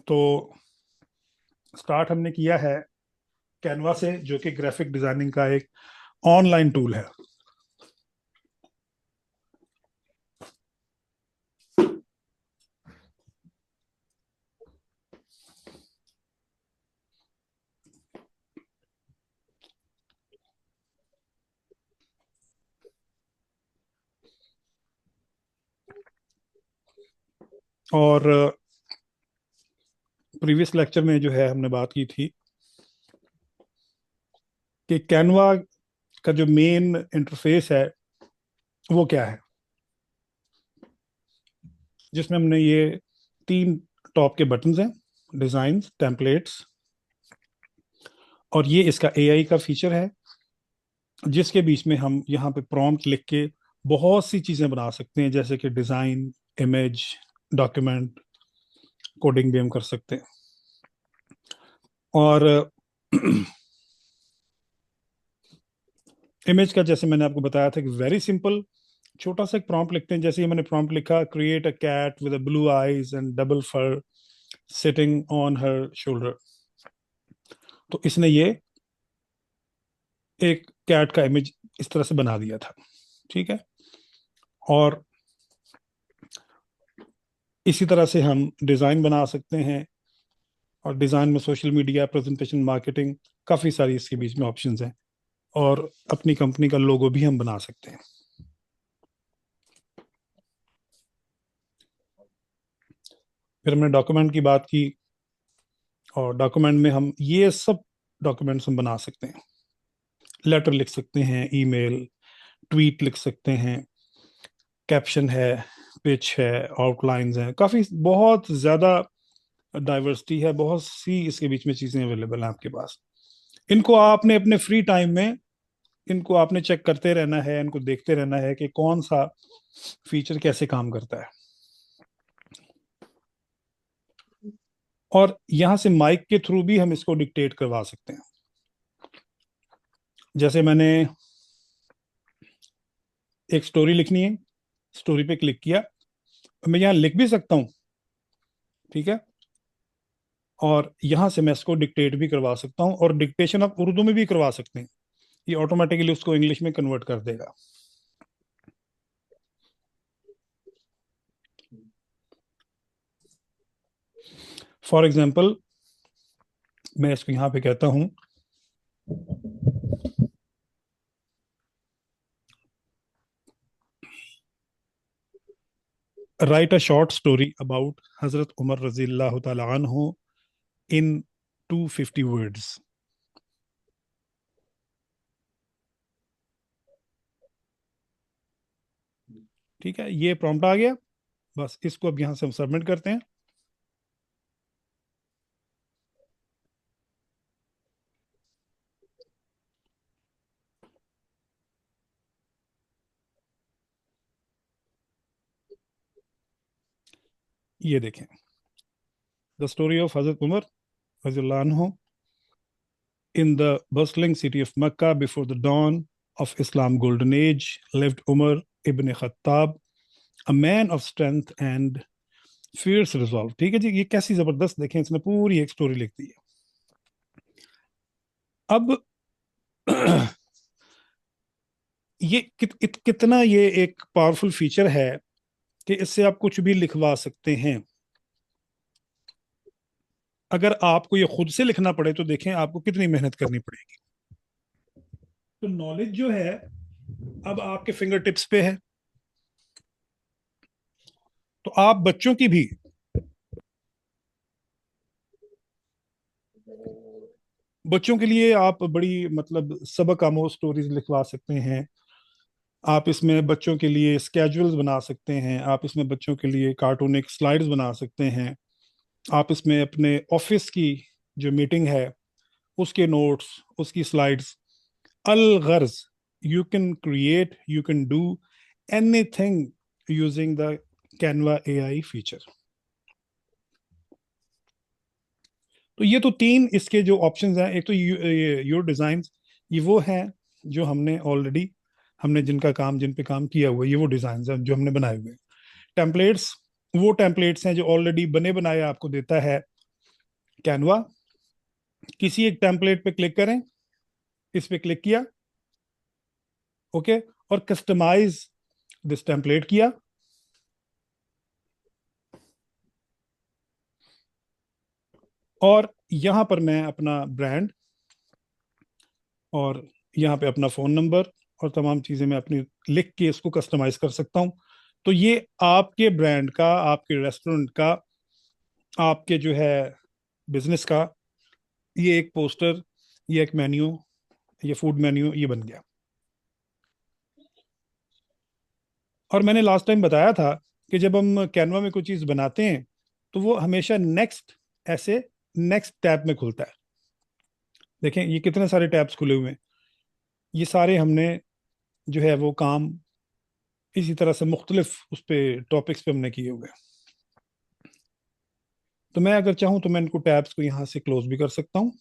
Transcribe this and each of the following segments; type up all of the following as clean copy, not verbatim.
तो स्टार्ट हमने किया है कैनवा से, जो कि ग्राफिक डिजाइनिंग का एक ऑनलाइन टूल है। और प्रीवियस लेक्चर में जो है हमने बात की थी कि कैनवा का जो मेन इंटरफेस है वो क्या है, जिसमें हमने ये तीन टॉप के बटन्स हैं: डिजाइन, टेम्पलेट्स, और ये इसका एआई का फीचर है, जिसके बीच में हम यहाँ पे प्रॉम्प्ट लिख के बहुत सी चीजें बना सकते हैं, जैसे कि डिजाइन, इमेज, डॉक्यूमेंट, कोडिंग भी हम कर सकते हैं। और इमेज का जैसे मैंने आपको बताया था कि वेरी सिंपल, छोटा सा एक प्रॉम्प्ट लिखते हैं। जैसे ही मैंने प्रॉम्प्ट लिखा, create a cat with blue eyes and double fur sitting on her shoulder, तो इसने ये एक कैट का इमेज इस तरह से बना दिया था। ठीक है। और इसी तरह से हम डिजाइन बना सकते हैं, और डिजाइन में सोशल मीडिया, प्रेजेंटेशन, मार्केटिंग, काफी सारी इसके बीच में ऑप्शंस हैं। और अपनी कंपनी का लोगो भी हम बना सकते हैं। फिर हमने डॉक्यूमेंट की बात की, और डॉक्यूमेंट में हम ये सब डॉक्यूमेंट्स हम बना सकते हैं। लेटर लिख सकते हैं, ईमेल, ट्वीट लिख सकते हैं, कैप्शन है, पिच है, आउटलाइंस हैं, काफी बहुत ज्यादा डाइवर्सिटी है, बहुत सी इसके बीच में चीजें अवेलेबल हैं आपके पास। इनको आपने अपने फ्री टाइम में, इनको आपने चेक करते रहना है, इनको देखते रहना है कि कौन सा फीचर कैसे काम करता है। और यहाँ से माइक के थ्रू भी हम इसको डिक्टेट करवा सकते हैं। जैसे मैंने एक स्टोरी लिखनी है, स्टोरी पे क्लिक किया, मैं यहाँ लिख भी सकता हूँ। ठीक है। और यहाँ से मैं इसको डिक्टेट भी करवा सकता हूँ, और डिक्टेशन आप उर्दू में भी करवा सकते हैं, ये ऑटोमेटिकली उसको इंग्लिश में कन्वर्ट कर देगा। फॉर एग्जाम्पल, मैं इसको यहाँ पे कहता हूँ, right a short story about हजरत उमर रजी अल्लाह तआला अन्हु इन 250 वर्ड्स। ठीक है, ये प्रॉम्प्ट आ गया। बस इसको अब यहाँ से हम सबमिट करते हैं। ये देखें, द स्टोरी ऑफ हजरत उमर रजी अल्लाह अन्हु in the bustling city of Mecca before the dawn of Islam golden age lived Umar ibn Khattab, a man of strength and fierce resolve। ठीक है जी, ये कैसी जबरदस्त, देखें इसने पूरी एक स्टोरी लिख दी है। अब ये कितना ये एक पावरफुल फीचर है कि इससे आप कुछ भी लिखवा सकते हैं। अगर आपको ये खुद से लिखना पड़े तो देखें आपको कितनी मेहनत करनी पड़ेगी। तो नॉलेज जो है अब आपके फिंगर टिप्स पे है। तो आप बच्चों की भी, बच्चों के लिए आप बड़ी मतलब सबक आमोज स्टोरीज लिखवा सकते हैं। आप इसमें बच्चों के लिए स्केजुअल्स बना सकते हैं, आप इसमें बच्चों के लिए कार्टूनिक स्लाइड्स बना सकते हैं। आप इसमें अपने ऑफिस की जो मीटिंग है उसके नोट्स, उसकी स्लाइड्स, अलगर्ज, you can create, you can do anything using the Canva AI feature. तो ये तो तीन इसके जो ऑप्शंस हैं, एक तो योर डिजाइन, ये वो हैं जो हमने ऑलरेडी, हमने जिनका काम, जिन पे काम किया हुआ है, ये वो डिजाइन हैं जो हमने बनाए हुए हैं। टेम्पलेट्स, वो टेम्पलेट्स हैं जो ऑलरेडी बने बनाए आपको देता है कैनवा, किसी एक टेम्पलेट पे क्लिक करें, इस पे क्लिक किया, ओके, और कस्टमाइज दिस टेम्पलेट किया, और यहां पर मैं अपना ब्रांड और यहाँ पे अपना फोन नंबर और तमाम चीजें मैं अपनी लिख के इसको कस्टमाइज कर सकता हूँ। तो ये आपके ब्रांड का, आपके रेस्टोरेंट का, आपके जो है बिजनेस का, ये एक पोस्टर, ये एक मेन्यू, ये फूड मेन्यू, ये बन गया। और मैंने लास्ट टाइम बताया था कि जब हम कैनवा में कोई चीज बनाते हैं तो वो हमेशा नेक्स्ट, ऐसे नेक्स्ट टैब में खुलता है। देखें ये कितने सारे टैब्स खुले हुए हैं, ये सारे हमने जो है वो काम इसी तरह से मुख्तलिफ उस पे टॉपिक्स पे हमने किए हुए हैं। तो मैं अगर चाहूँ तो मैं इनको टैब्स को यहाँ से क्लोज भी कर सकता हूँ।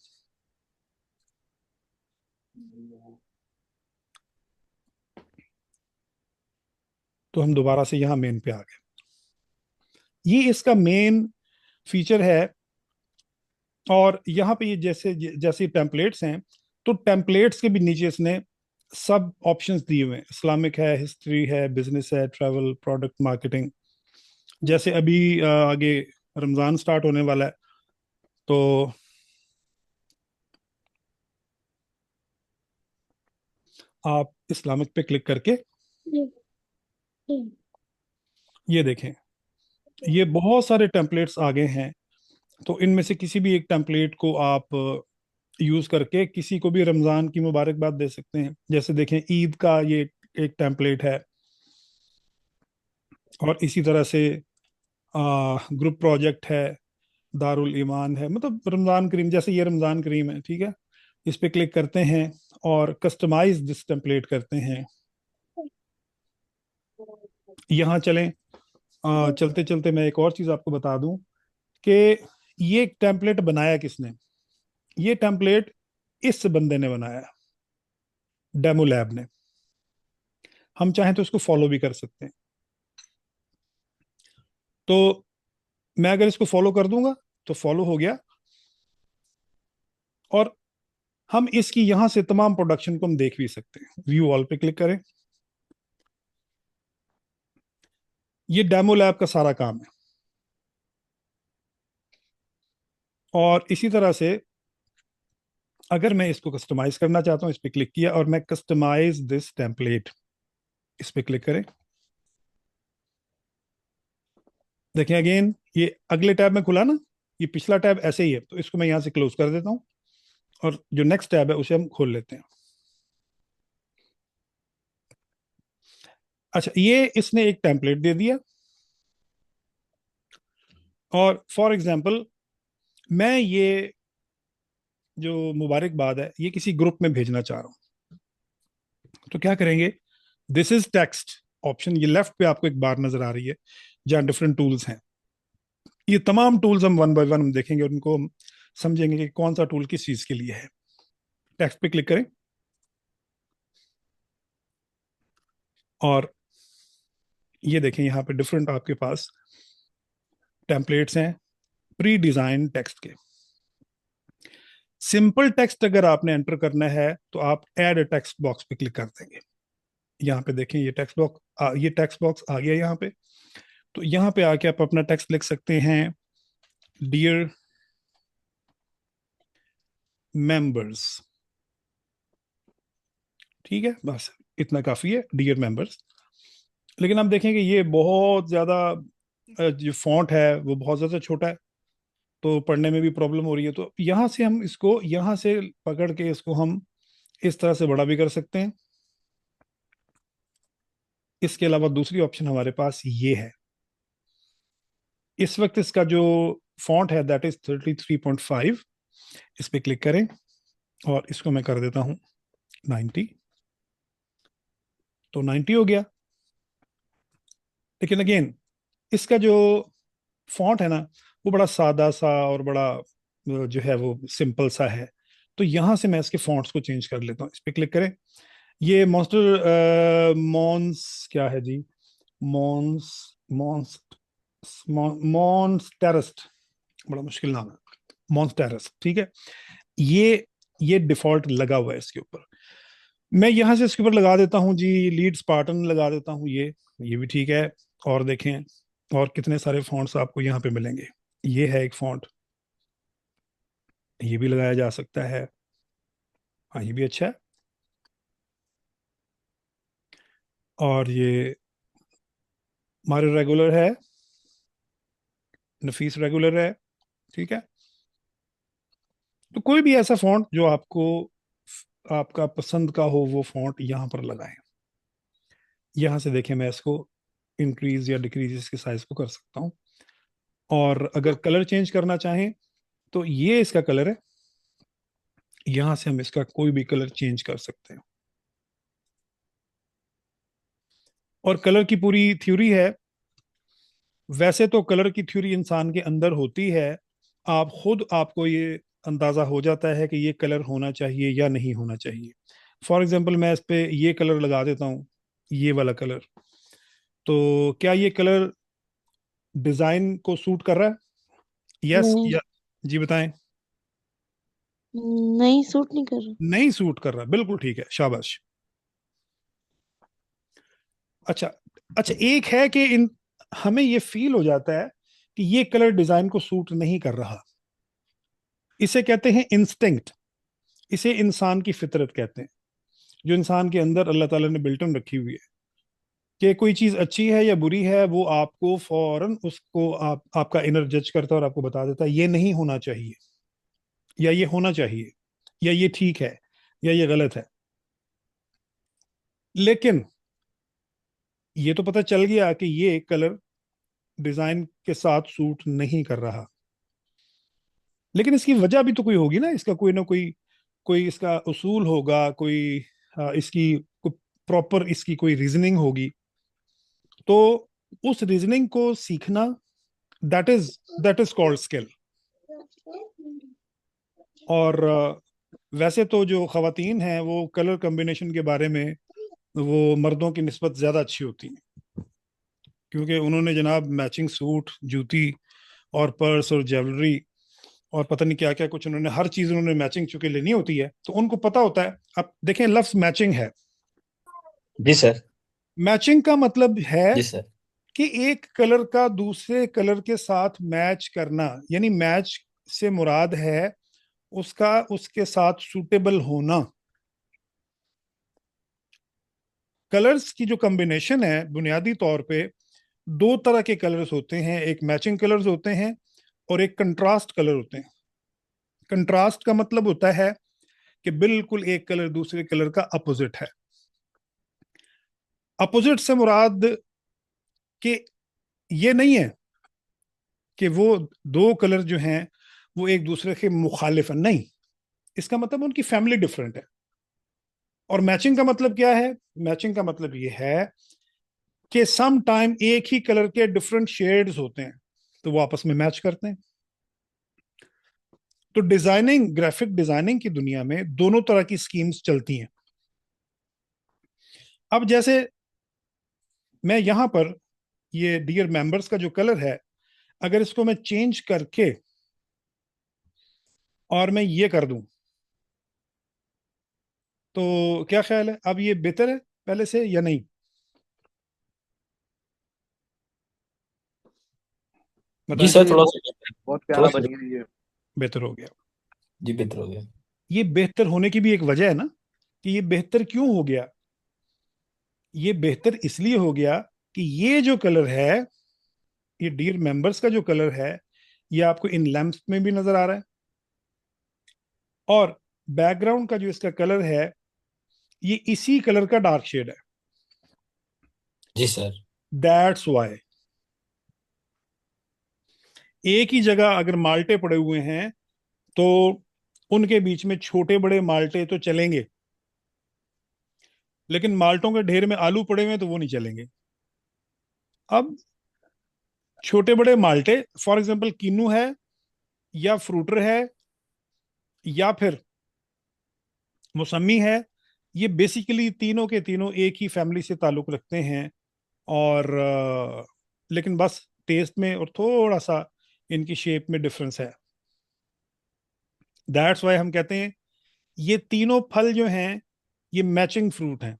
तो हम दोबारा से यहाँ मेन पे आ गए। ये इसका मेन फीचर है। और यहाँ पे ये जैसे जैसे टेम्पलेट्स हैं, तो टेम्पलेट्स के भी नीचे इसने सब ऑप्शंस दिए हुए हैं। इस्लामिक है, हिस्ट्री है, बिजनेस है, ट्रैवल, प्रोडक्ट मार्केटिंग। जैसे अभी आगे रमजान स्टार्ट होने वाला है, तो आप इस्लामिक पे क्लिक करके ये देखें, ये बहुत सारे टेम्पलेट्स आ गए हैं। तो इनमें से किसी भी एक टेम्पलेट को आप यूज करके किसी को भी रमजान की मुबारकबाद दे सकते हैं। जैसे देखें, ईद का ये एक टेम्पलेट है, और इसी तरह से ग्रुप प्रोजेक्ट है, दारुल ईमान है, मतलब रमजान करीम, जैसे ये रमजान करीम है, ठीक है। इस पे क्लिक करते हैं और कस्टमाइज दिस टेम्पलेट करते हैं। यहाँ चलें, चलते चलते मैं एक और चीज आपको बता दूं कि ये टेम्पलेट बनाया किसने। ये टेम्पलेट इस बंदे ने बनाया, डेमो लैब ने। हम चाहें तो इसको फॉलो भी कर सकते हैं। तो मैं अगर इसको फॉलो कर दूंगा तो फॉलो हो गया, और हम इसकी यहां से तमाम प्रोडक्शन को हम देख भी सकते हैं। व्यू ऑल पे क्लिक करें, ये डेमो लैब का सारा काम है। और इसी तरह से अगर मैं इसको कस्टमाइज करना चाहता हूं, इस पे क्लिक किया और मैं कस्टमाइज दिस टेम्पलेट, इस पे क्लिक करें। देखें अगेन, ये अगले टैब में खुला ना, ये पिछला टैब ऐसे ही है, तो इसको मैं यहां से क्लोज कर देता हूं, और जो नेक्स्ट टैब है उसे हम खोल लेते हैं। अच्छा, ये इसने एक टेम्पलेट दे दिया, और फॉर एग्जांपल मैं ये जो मुबारकबाद है ये किसी ग्रुप में भेजना चाह रहा हूं। तो क्या करेंगे, दिस इज टेक्स्ट ऑप्शन, ये लेफ्ट पे आपको एक बार नजर आ रही है जहां डिफरेंट टूल्स हैं। ये तमाम टूल्स हम वन बाय वन हम देखेंगे और उनको हम समझेंगे कि कौन सा टूल किस चीज के लिए है। टेक्स्ट पे क्लिक करें, और ये देखें यहाँ पे डिफरेंट आपके पास टेम्पलेट्स हैं प्री डिजाइन टेक्स्ट के। सिंपल टेक्स्ट अगर आपने एंटर करना है तो आप ऐड टेक्स्ट बॉक्स पे क्लिक कर देंगे। यहाँ पे देखें, ये टेक्स्ट बॉक्स आ गया यहाँ पे। तो यहाँ पे आके आप अपना टेक्स्ट लिख सकते हैं, डियर मेंबर्स, ठीक है, बस इतना काफी है, डियर मेंबर्स। लेकिन आप देखें कि ये बहुत ज्यादा जो फॉन्ट है वो बहुत ज्यादा छोटा है, तो पढ़ने में भी प्रॉब्लम हो रही है। तो यहाँ से हम इसको यहाँ से पकड़ के इसको हम इस तरह से बड़ा भी कर सकते हैं। इसके अलावा दूसरी ऑप्शन हमारे पास ये है। इस वक्त इसका जो फॉन्ट है दैट इज 33.5, इस पे क्लिक करें और इसको मैं कर देता हूं 90। तो 90 हो गया। लेकिन अगेन इसका जो फॉन्ट है ना, वो बड़ा सादा सा और बड़ा जो है वो सिंपल सा है। तो यहां से मैं इसके फॉन्ट्स को चेंज कर लेता हूँ। इस पे क्लिक करें, ये मॉन्स्टर मॉन्स क्या है जी, मॉन्स मॉन्स मॉन्स्टेरस्ट, बड़ा मुश्किल नाम है, मॉन्स्टेरस, ठीक है। ये डिफॉल्ट लगा हुआ है इसके ऊपर। मैं यहां से इसके ऊपर लगा देता हूँ जी, लीड स्पार्टन लगा देता हूँ, ये भी ठीक है। और देखें और कितने सारे फॉन्ट्स आपको यहाँ पे मिलेंगे। ये है एक फॉन्ट, ये भी लगाया जा सकता है। हाँ, ये भी अच्छा है। और ये हमारे रेगुलर है, नफीस रेगुलर है, ठीक है। तो कोई भी ऐसा फॉन्ट जो आपको आपका पसंद का हो, वो फॉन्ट यहाँ पर लगाएं। यहाँ से देखें, मैं इसको इंक्रीज या डिक्रीज इसके साइज को कर सकता हूँ। और अगर कलर चेंज करना चाहें तो ये इसका कलर है, यहाँ से हम इसका कोई भी कलर चेंज कर सकते हैं। और कलर की पूरी थ्योरी है, वैसे तो कलर की थ्योरी इंसान के अंदर होती है, आप खुद आपको ये अंदाजा हो जाता है कि ये कलर होना चाहिए या नहीं होना चाहिए। फॉर एग्जांपल मैं इस पे ये कलर लगा देता हूँ, ये वाला कलर। तो क्या ये कलर डिजाइन को सूट कर रहा है? यस नहीं। या जी बताएं। नहीं, सूट नहीं कर रहा। नहीं सूट कर रहा, बिल्कुल ठीक है, शाबाश। अच्छा, अच्छा, एक है कि इन हमें ये फील हो जाता है कि ये कलर डिजाइन को सूट नहीं कर रहा। इसे कहते हैं इंस्टिंक्ट, इसे इंसान की फितरत कहते हैं, जो इंसान के अंदर अल्लाह ताला ने बिल्टन रखी हुई है कि कोई चीज अच्छी है या बुरी है, वो आपको फौरन उसको आपका इनर जज करता है और आपको बता देता है ये नहीं होना चाहिए, या ये होना चाहिए, या ये ठीक है, या ये गलत है। लेकिन ये तो पता चल गया कि ये कलर डिजाइन के साथ सूट नहीं कर रहा। लेकिन इसकी वजह भी तो कोई होगी ना, इसका कोई ना कोई, कोई इसका उसूल होगा, कोई इसकी प्रॉपर इसकी कोई रीजनिंग होगी। तो उस रीजनिंग को सीखना, दैट इज कॉल्ड स्किल। और वैसे तो जो खवातीन हैं वो कलर कॉम्बिनेशन के बारे में वो मर्दों की निस्बत ज़्यादा अच्छी होती हैं, क्योंकि उन्होंने जनाब मैचिंग सूट, जूती और पर्स और ज्वेलरी और पता नहीं क्या क्या कुछ, उन्होंने हर चीज़ उन्होंने मैचिंग चुके लेनी होती है, तो उनको पता होता है। अब देखें, लफ्ज़ मैचिंग है। जी सर। मैचिंग का मतलब है जी सर। कि एक कलर का दूसरे कलर के साथ मैच करना, यानी मैच से मुराद है उसका उसके साथ सूटेबल होना। कलर्स की जो कॉम्बिनेशन है, बुनियादी तौर पे दो तरह के कलर्स होते हैं, एक मैचिंग कलर्स होते हैं और एक कंट्रास्ट कलर होते हैं। कंट्रास्ट का मतलब होता है कि बिल्कुल एक कलर दूसरे कलर का अपोजिट है। अपोजिट से मुराद कि ये नहीं है कि वो दो कलर जो हैं वो एक दूसरे के मुखालिफ है, नहीं। इसका मतलब उनकी फैमिली डिफरेंट है। और मैचिंग का मतलब क्या है? मैचिंग का मतलब ये है कि सम टाइम एक ही कलर के डिफरेंट शेड्स होते हैं, तो वो आपस में मैच करते हैं। तो डिजाइनिंग, ग्राफिक डिजाइनिंग की दुनिया में दोनों तरह की स्कीम्स चलती हैं। अब जैसे मैं यहां पर ये डियर मेंबर्स का जो कलर है, अगर इसको मैं चेंज करके और मैं ये कर दूं, तो क्या ख्याल है, अब ये बेहतर है पहले से या नहीं? जी बताएं। सर, जी, थोड़ा बहुत सा बहुत थोड़ा प्यारा सा। बन गया ये। बेहतर हो गया। जी बेहतर हो गया। ये बेहतर होने की भी एक वजह है ना, कि ये बेहतर क्यों हो गया। ये बेहतर इसलिए हो गया कि ये जो कलर है, ये डियर मेंबर्स का जो कलर है, ये आपको इन लैंप्स में भी नजर आ रहा है। और बैकग्राउंड का जो इसका कलर है, ये इसी कलर का डार्क शेड है। जी सर। दैट्स वाई एक ही जगह अगर माल्टे पड़े हुए हैं तो उनके बीच में छोटे बड़े माल्टे तो चलेंगे, लेकिन माल्टों के ढेर में आलू पड़े हुए हैं तो वो नहीं चलेंगे। अब छोटे बड़े माल्टे, फॉर एग्जांपल किन्नू है, या फ्रूटर है, या फिर मौसमी है, ये बेसिकली तीनों के तीनों एक ही फैमिली से ताल्लुक रखते हैं। और लेकिन बस टेस्ट में और थोड़ा सा इनकी शेप में डिफरेंस है। दैट्स वाई हम कहते हैं ये तीनों फल जो हैं ये मैचिंग फ्रूट हैं।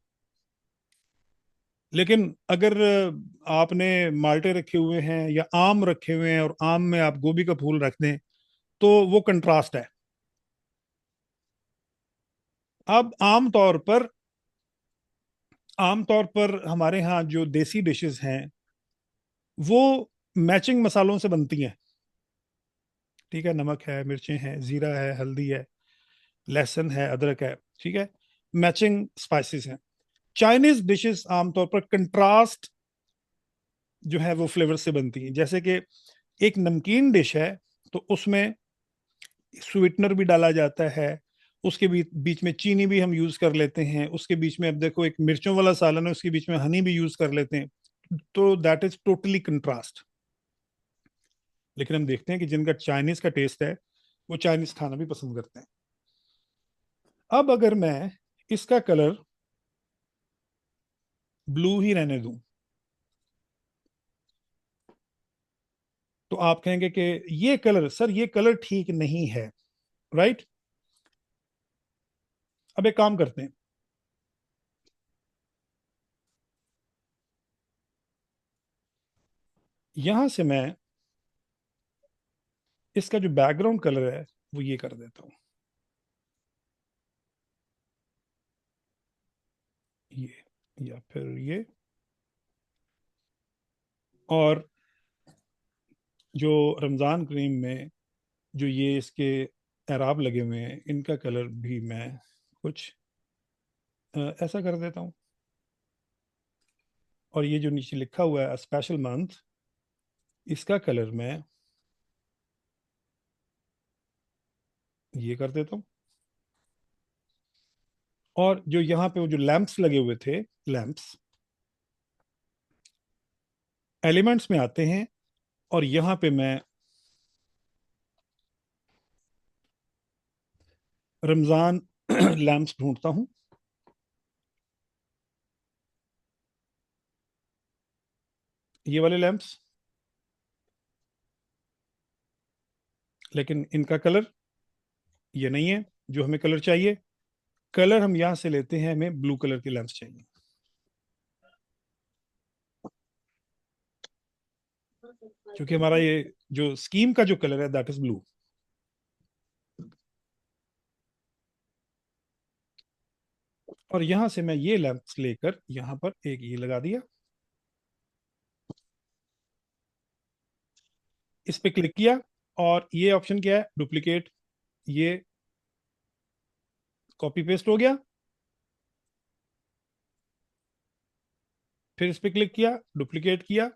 लेकिन अगर आपने माल्टे रखे हुए हैं या आम रखे हुए हैं और आम में आप गोभी का फूल रख दें तो वो कंट्रास्ट है। अब आमतौर पर हमारे यहाँ जो देसी डिशेस हैं वो मैचिंग मसालों से बनती हैं। ठीक है, नमक है, मिर्चें हैं, जीरा है, हल्दी है, लहसुन है, अदरक है। ठीक है, मैचिंग स्पाइसेस हैं। चाइनीज डिशेस आमतौर पर कंट्रास्ट जो है वो फ्लेवर से बनती हैं। जैसे कि एक नमकीन डिश है तो उसमें स्वीटनर भी डाला जाता है, उसके बीच बीच में चीनी भी हम यूज कर लेते हैं, उसके बीच में अब देखो एक मिर्चों वाला सालन है उसके बीच में हनी भी यूज कर लेते हैं। तो दैट इज टोटली कंट्रास्ट। लेकिन हम देखते हैं कि जिनका चाइनीज का टेस्ट है वो चाइनीज खाना भी पसंद करते हैं। अब अगर मैं इसका कलर ब्लू ही रहने दूं तो आप कहेंगे कि ये कलर, सर ये कलर ठीक नहीं है, राइट? अब एक काम करते हैं, यहां से मैं इसका जो बैकग्राउंड कलर है वो ये कर देता हूं, ये, या फिर ये। और जो रमजान करीम में जो ये इसके एराब लगे हुए हैं इनका कलर भी मैं कुछ ऐसा कर देता हूँ। और ये जो नीचे लिखा हुआ है स्पेशल मंथ, इसका कलर मैं ये कर देता हूँ। और जो यहाँ पे वो जो लैंप्स लगे हुए थे, लैंप्स एलिमेंट्स में आते हैं और यहाँ पे मैं रमजान लैंप्स ढूंढता हूँ। ये वाले लैंप्स, लेकिन इनका कलर ये नहीं है जो हमें कलर चाहिए। कलर हम यहां से लेते हैं, हमें ब्लू कलर के लैंप्स चाहिए, क्योंकि हमारा ये जो स्कीम का जो कलर है दैट इज ब्लू। और यहां से मैं ये लैंप्स लेकर यहां पर एक ये लगा दिया, इस पे क्लिक किया और ये ऑप्शन क्या है, डुप्लीकेट। ये कॉपी पेस्ट हो गया, फिर इस पे क्लिक किया, डुप्लीकेट किया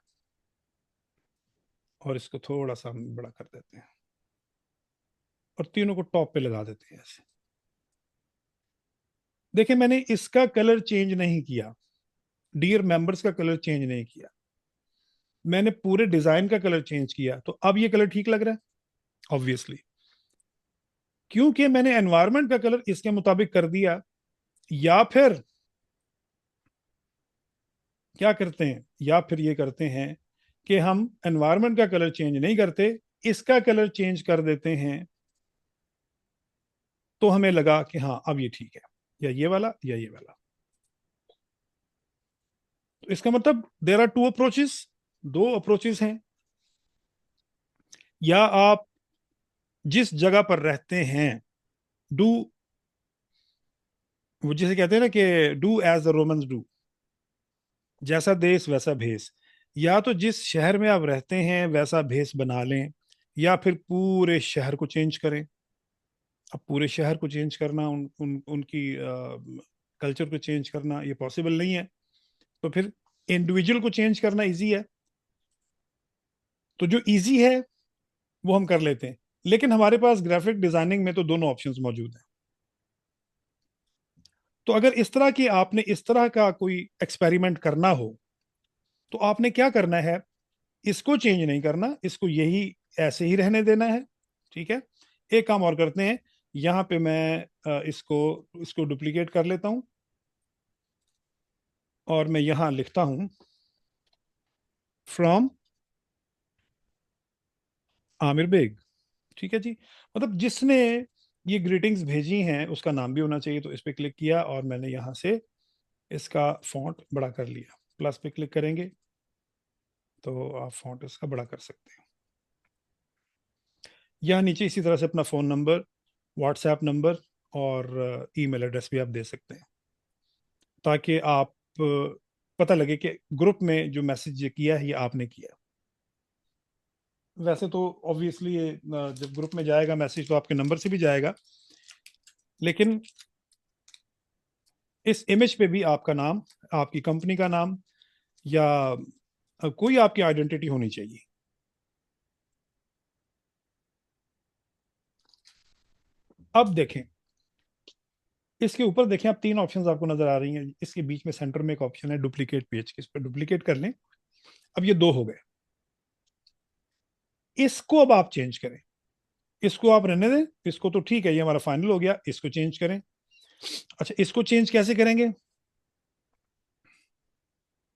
और इसको थोड़ा सा हम बड़ा कर देते हैं और तीनों को टॉप पे लगा देते हैं ऐसे। देखिए मैंने इसका कलर चेंज नहीं किया, डियर मेंबर्स का कलर चेंज नहीं किया, मैंने पूरे डिजाइन का कलर चेंज किया। तो अब ये कलर ठीक लग रहा है ऑब्वियसली, क्योंकि मैंने एनवायरनमेंट का कलर इसके मुताबिक कर दिया। या फिर क्या करते हैं, या फिर ये करते हैं कि हम एनवायरनमेंट का कलर चेंज नहीं करते, इसका कलर चेंज कर देते हैं। तो हमें लगा कि हाँ अब ये ठीक है, या ये वाला या ये वाला। तो इसका मतलब देर आर टू अप्रोचेस, दो अप्रोचेस हैं। या आप जिस जगह पर रहते हैं डू, वो जिसे कहते हैं ना कि do as the Romans do, जैसा देश वैसा भेष। या तो जिस शहर में आप रहते हैं वैसा भेष बना लें, या फिर पूरे शहर को चेंज करें। अब पूरे शहर को चेंज करना, उनकी कल्चर को चेंज करना ये पॉसिबल नहीं है। तो फिर इंडिविजुअल को चेंज करना इजी है, तो जो इजी है वो हम कर लेते हैं। लेकिन हमारे पास ग्राफिक डिजाइनिंग में तो दोनों ऑप्शंस मौजूद हैं। तो अगर इस तरह की आपने इस तरह का कोई एक्सपेरिमेंट करना हो तो आपने क्या करना है, इसको चेंज नहीं करना, इसको यही ऐसे ही रहने देना है। ठीक है, एक काम और करते हैं, यहां पे मैं इसको इसको डुप्लीकेट कर लेता हूं और मैं यहां लिखता हूं फ्रॉम आमिर बेग। ठीक है जी, मतलब जिसने ये ग्रीटिंग्स भेजी हैं उसका नाम भी होना चाहिए, तो इस पे क्लिक किया और मैंने यहाँ से इसका फॉन्ट बड़ा कर लिया। प्लस पे क्लिक करेंगे तो आप फॉन्ट इसका बड़ा कर सकते हैं। यहाँ नीचे इसी तरह से अपना फ़ोन नंबर, व्हाट्सएप नंबर और ईमेल एड्रेस भी आप दे सकते हैं, ताकि आप पता लगे कि ग्रुप में जो मैसेज किया है ये आपने किया। वैसे तो ऑब्वियसली ये जब ग्रुप में जाएगा मैसेज तो आपके नंबर से भी जाएगा, लेकिन इस इमेज पे भी आपका नाम, आपकी कंपनी का नाम या कोई आपकी आइडेंटिटी होनी चाहिए। अब देखें, इसके ऊपर देखें, आप तीन ऑप्शंस आपको नजर आ रही हैं। इसके बीच में सेंटर में एक ऑप्शन है डुप्लीकेट पेज, इस पर डुप्लीकेट कर लें। अब ये दो हो गए, इसको अब आप चेंज करें। इसको आप रहने दें, इसको तो ठीक है, ये हमारा फाइनल हो गया। इसको चेंज करें। अच्छा, इसको चेंज कैसे करेंगे?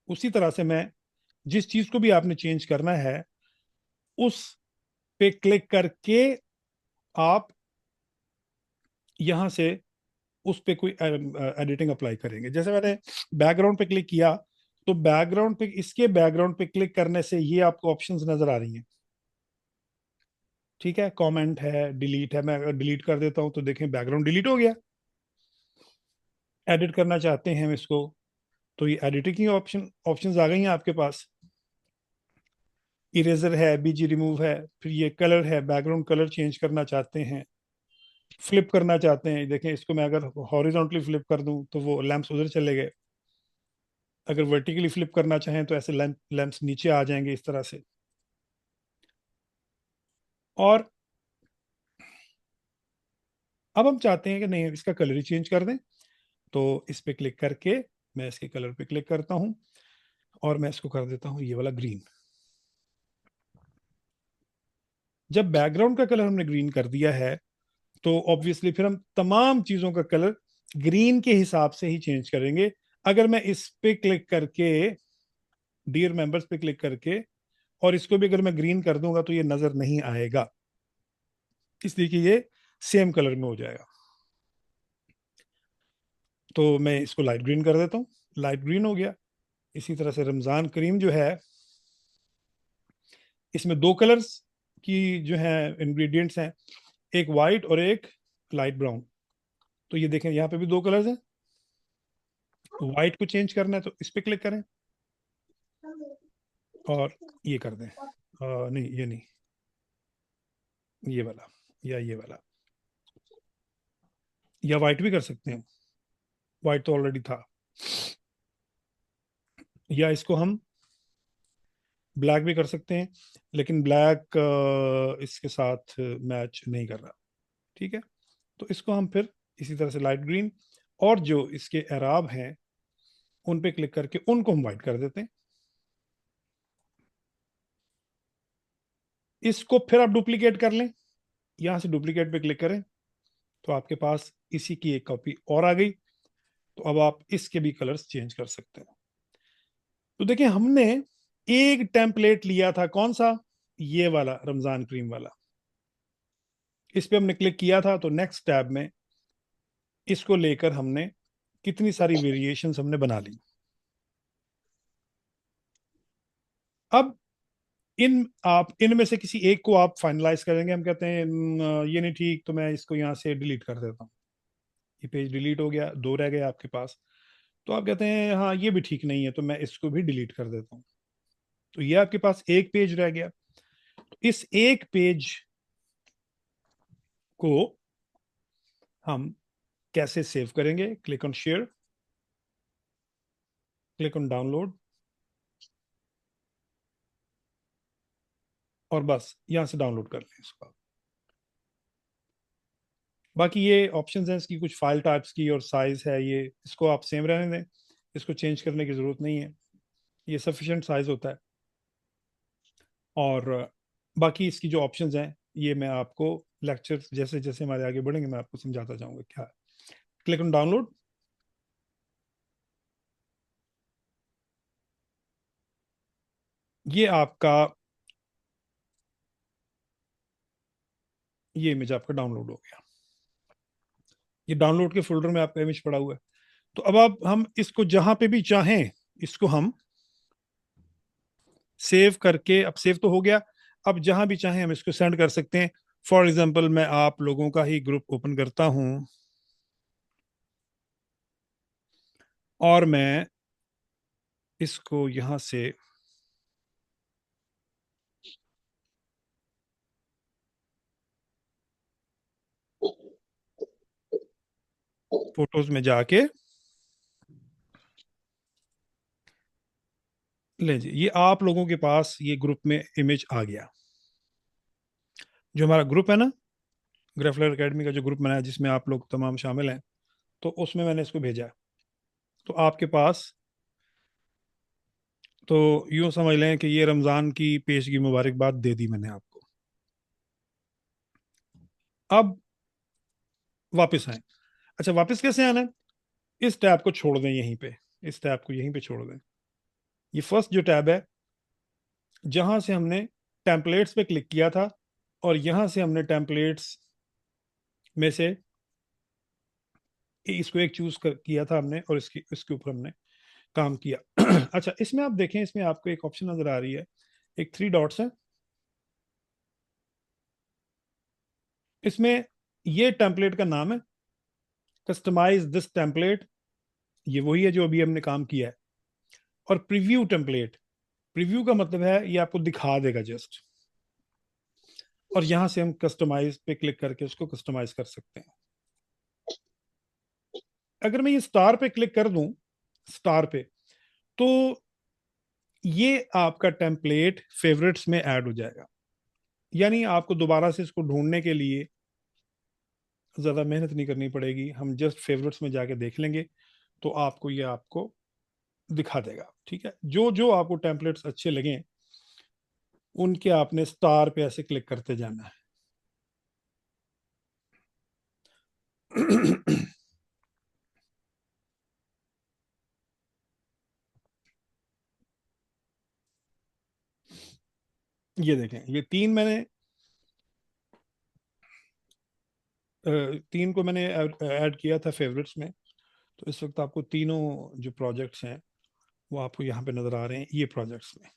उसी तरह से मैं जिस चीज को भी आपने चेंज करना है उस पे क्लिक करके आप यहां से उस पे कोई एडिटिंग अप्लाई करेंगे। जैसे मैंने बैकग्राउंड पे क्लिक किया, तो बैकग्राउंड पे, इसके बैकग्राउंड पे क्लिक करने से ये आपको ऑप्शंस नजर आ रही हैं। ठीक है, कमेंट है, डिलीट है। मैं अगर डिलीट कर देता हूं तो देखें बैकग्राउंड डिलीट हो गया। एडिट करना चाहते हैं हम इसको, तो ये एडिटिंग की ऑप्शंस आ गई हैं आपके पास। इरेजर है, बीजी रिमूव है, फिर ये कलर है, बैकग्राउंड कलर चेंज करना चाहते हैं, फ्लिप करना चाहते हैं। देखें, इसको मैं अगर हॉरिजॉन्टली फ्लिप कर दूं तो वो लैंप्स उधर चले गए। अगर वर्टिकली फ्लिप करना चाहें तो ऐसे लैंप्स नीचे आ जाएंगे इस तरह से। और अब हम चाहते हैं कि नहीं, इसका कलर ही चेंज कर दें, तो इस पे क्लिक करके मैं इसके कलर पे क्लिक करता हूं और मैं इसको कर देता हूं ये वाला ग्रीन। जब बैकग्राउंड का कलर हमने ग्रीन कर दिया है तो ऑब्वियसली फिर हम तमाम चीजों का कलर ग्रीन के हिसाब से ही चेंज करेंगे। अगर मैं इस पे क्लिक करके, डियर मेंबर्स पे क्लिक करके, और इसको भी अगर मैं ग्रीन कर दूंगा तो ये नजर नहीं आएगा, इसलिए कि ये सेम कलर में हो जाएगा। तो मैं इसको लाइट ग्रीन कर देता हूँ, लाइट ग्रीन हो गया। इसी तरह से रमजान करीम जो है, इसमें दो कलर्स की जो है इंग्रेडिएंट्स हैं, एक वाइट और एक लाइट ब्राउन। तो ये देखें, यहाँ पे भी दो कलर्स हैं। वाइट को चेंज करना है तो इस पे क्लिक करें और ये कर दें। नहीं, ये नहीं, ये वाला या ये वाला, या वाइट भी कर सकते हैं, वाइट तो ऑलरेडी था। या इसको हम ब्लैक भी कर सकते हैं, लेकिन ब्लैक इसके साथ मैच नहीं कर रहा। ठीक है, तो इसको हम फिर इसी तरह से लाइट ग्रीन, और जो इसके एराब हैं उन पे क्लिक करके उनको हम वाइट कर देते हैं। इसको फिर आप डुप्लीकेट कर लें, यहां से डुप्लीकेट पे क्लिक करें तो आपके पास इसी की एक कॉपी और आ गई। तो अब आप इसके भी कलर्स चेंज कर सकते हैं। तो देखिए, हमने एक टेम्पलेट लिया था, कौन सा? ये वाला, रमजान क्रीम वाला। इस पे हमने क्लिक किया था, तो नेक्स्ट टैब में इसको लेकर हमने कितनी सारी वेरिएशंस हमने बना ली। अब इन आप इनमें से किसी एक को आप फाइनलाइज करेंगे। हम कहते हैं ये नहीं ठीक, तो मैं इसको यहाँ से डिलीट कर देता हूँ। ये पेज डिलीट हो गया, दो रह गए आपके पास। तो आप कहते हैं हाँ ये भी ठीक नहीं है, तो मैं इसको भी डिलीट कर देता हूँ। तो ये आपके पास एक पेज रह गया। तो इस एक पेज को हम कैसे सेव करेंगे? Click on share, click on download, और बस यहां से डाउनलोड कर लें इसको। बाकी ये ऑप्शंस हैं इसकी, कुछ फाइल टाइप्स की और साइज है, ये इसको आप सेम रहने दें, इसको चेंज करने की जरूरत नहीं है, ये सफिशिएंट साइज होता है। और बाकी इसकी जो ऑप्शंस हैं ये मैं आपको लेक्चर जैसे जैसे हमारे आगे बढ़ेंगे मैं आपको समझाता जाऊंगा क्या है। Click on download. ये आपका, ये इमेज आपका डाउनलोड हो गया। ये डाउनलोड के फोल्डर में आपका इमेज पड़ा हुआ है। तो अब आप हम इसको जहां पे भी चाहें इसको हम सेव करके, अब सेव तो हो गया, अब जहां भी चाहें हम इसको सेंड कर सकते हैं। फॉर एग्जाम्पल मैं आप लोगों का ही ग्रुप ओपन करता हूं और मैं इसको यहां से फोटोज में जाके ले जी, ये आप लोगों के पास ये ग्रुप में इमेज आ गया। जो हमारा ग्रुप है ना, ग्राफलर एकेडमी का जो ग्रुप बनाया जिसमें आप लोग तमाम शामिल हैं, तो उसमें मैंने इसको भेजा है। तो आपके पास, तो यूं समझ लें कि ये रमज़ान की पेशगी मुबारकबाद दे दी मैंने आपको। अब वापस आए। अच्छा, वापस कैसे आना है? इस टैब को छोड़ दें यहीं पे, इस टैब को यहीं पे छोड़ दें। ये फर्स्ट जो टैब है जहां से हमने टेम्पलेट्स पे क्लिक किया था, और यहां से हमने टेम्पलेट्स में से इसको एक चूज किया था हमने, और इसके ऊपर हमने काम किया। अच्छा, इसमें आप देखें, इसमें आपको एक ऑप्शन नजर आ रही है, एक थ्री डॉट्स है। इसमें ये टेम्पलेट का नाम है कस्टमाइज दिस टेम्पलेट, ये वही है जो अभी हमने काम किया है। और प्रीव्यू टेम्पलेट, प्रीव्यू का मतलब है ये आपको दिखा देगा जस्ट, और यहां से हम कस्टमाइज पे क्लिक करके उसको कस्टमाइज कर सकते हैं। अगर मैं ये स्टार पे क्लिक कर दूं, स्टार पे, तो ये आपका टेम्पलेट फेवरेट्स में ऐड हो जाएगा। यानी आपको दोबारा से इसको ढूंढने के लिए ज़्यादा मेहनत नहीं करनी पड़ेगी, हम जस्ट फेवरेट्स में जाके देख लेंगे तो आपको ये आपको दिखा देगा। ठीक है, जो जो आपको टेम्पलेट्स अच्छे लगें उनके आपने स्टार पे ऐसे क्लिक करते जाना है। ये देखें, ये तीन मैंने तीन को मैंने ऐड किया था फेवरेट्स में। तो इस वक्त आपको तीनों जो प्रोजेक्ट्स हैं वो आपको यहाँ पे नजर आ रहे हैं ये प्रोजेक्ट्स में।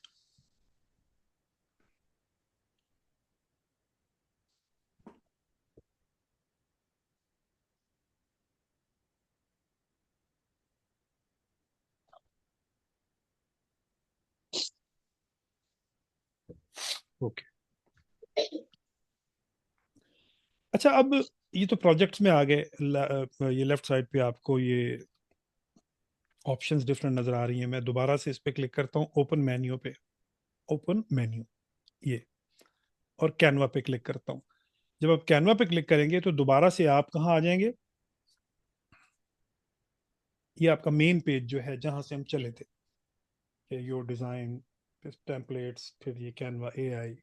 ओके। अच्छा, अब ये तो प्रोजेक्ट्स में आ गए। ये लेफ्ट साइड पे आपको ये ऑप्शंस डिफरेंट नजर आ रही हैं। मैं दोबारा से इस पे क्लिक करता हूँ, ओपन मेन्यू पे, ओपन मेन्यू, ये, और कैनवा पे क्लिक करता हूँ। जब आप कैनवा पे क्लिक करेंगे तो दोबारा से आप कहाँ आ जाएंगे? ये आपका मेन पेज जो है जहां से हम चले थे, कि योर डिजाइन, टेम्पलेट्स, फिर ये कैनवा एआई,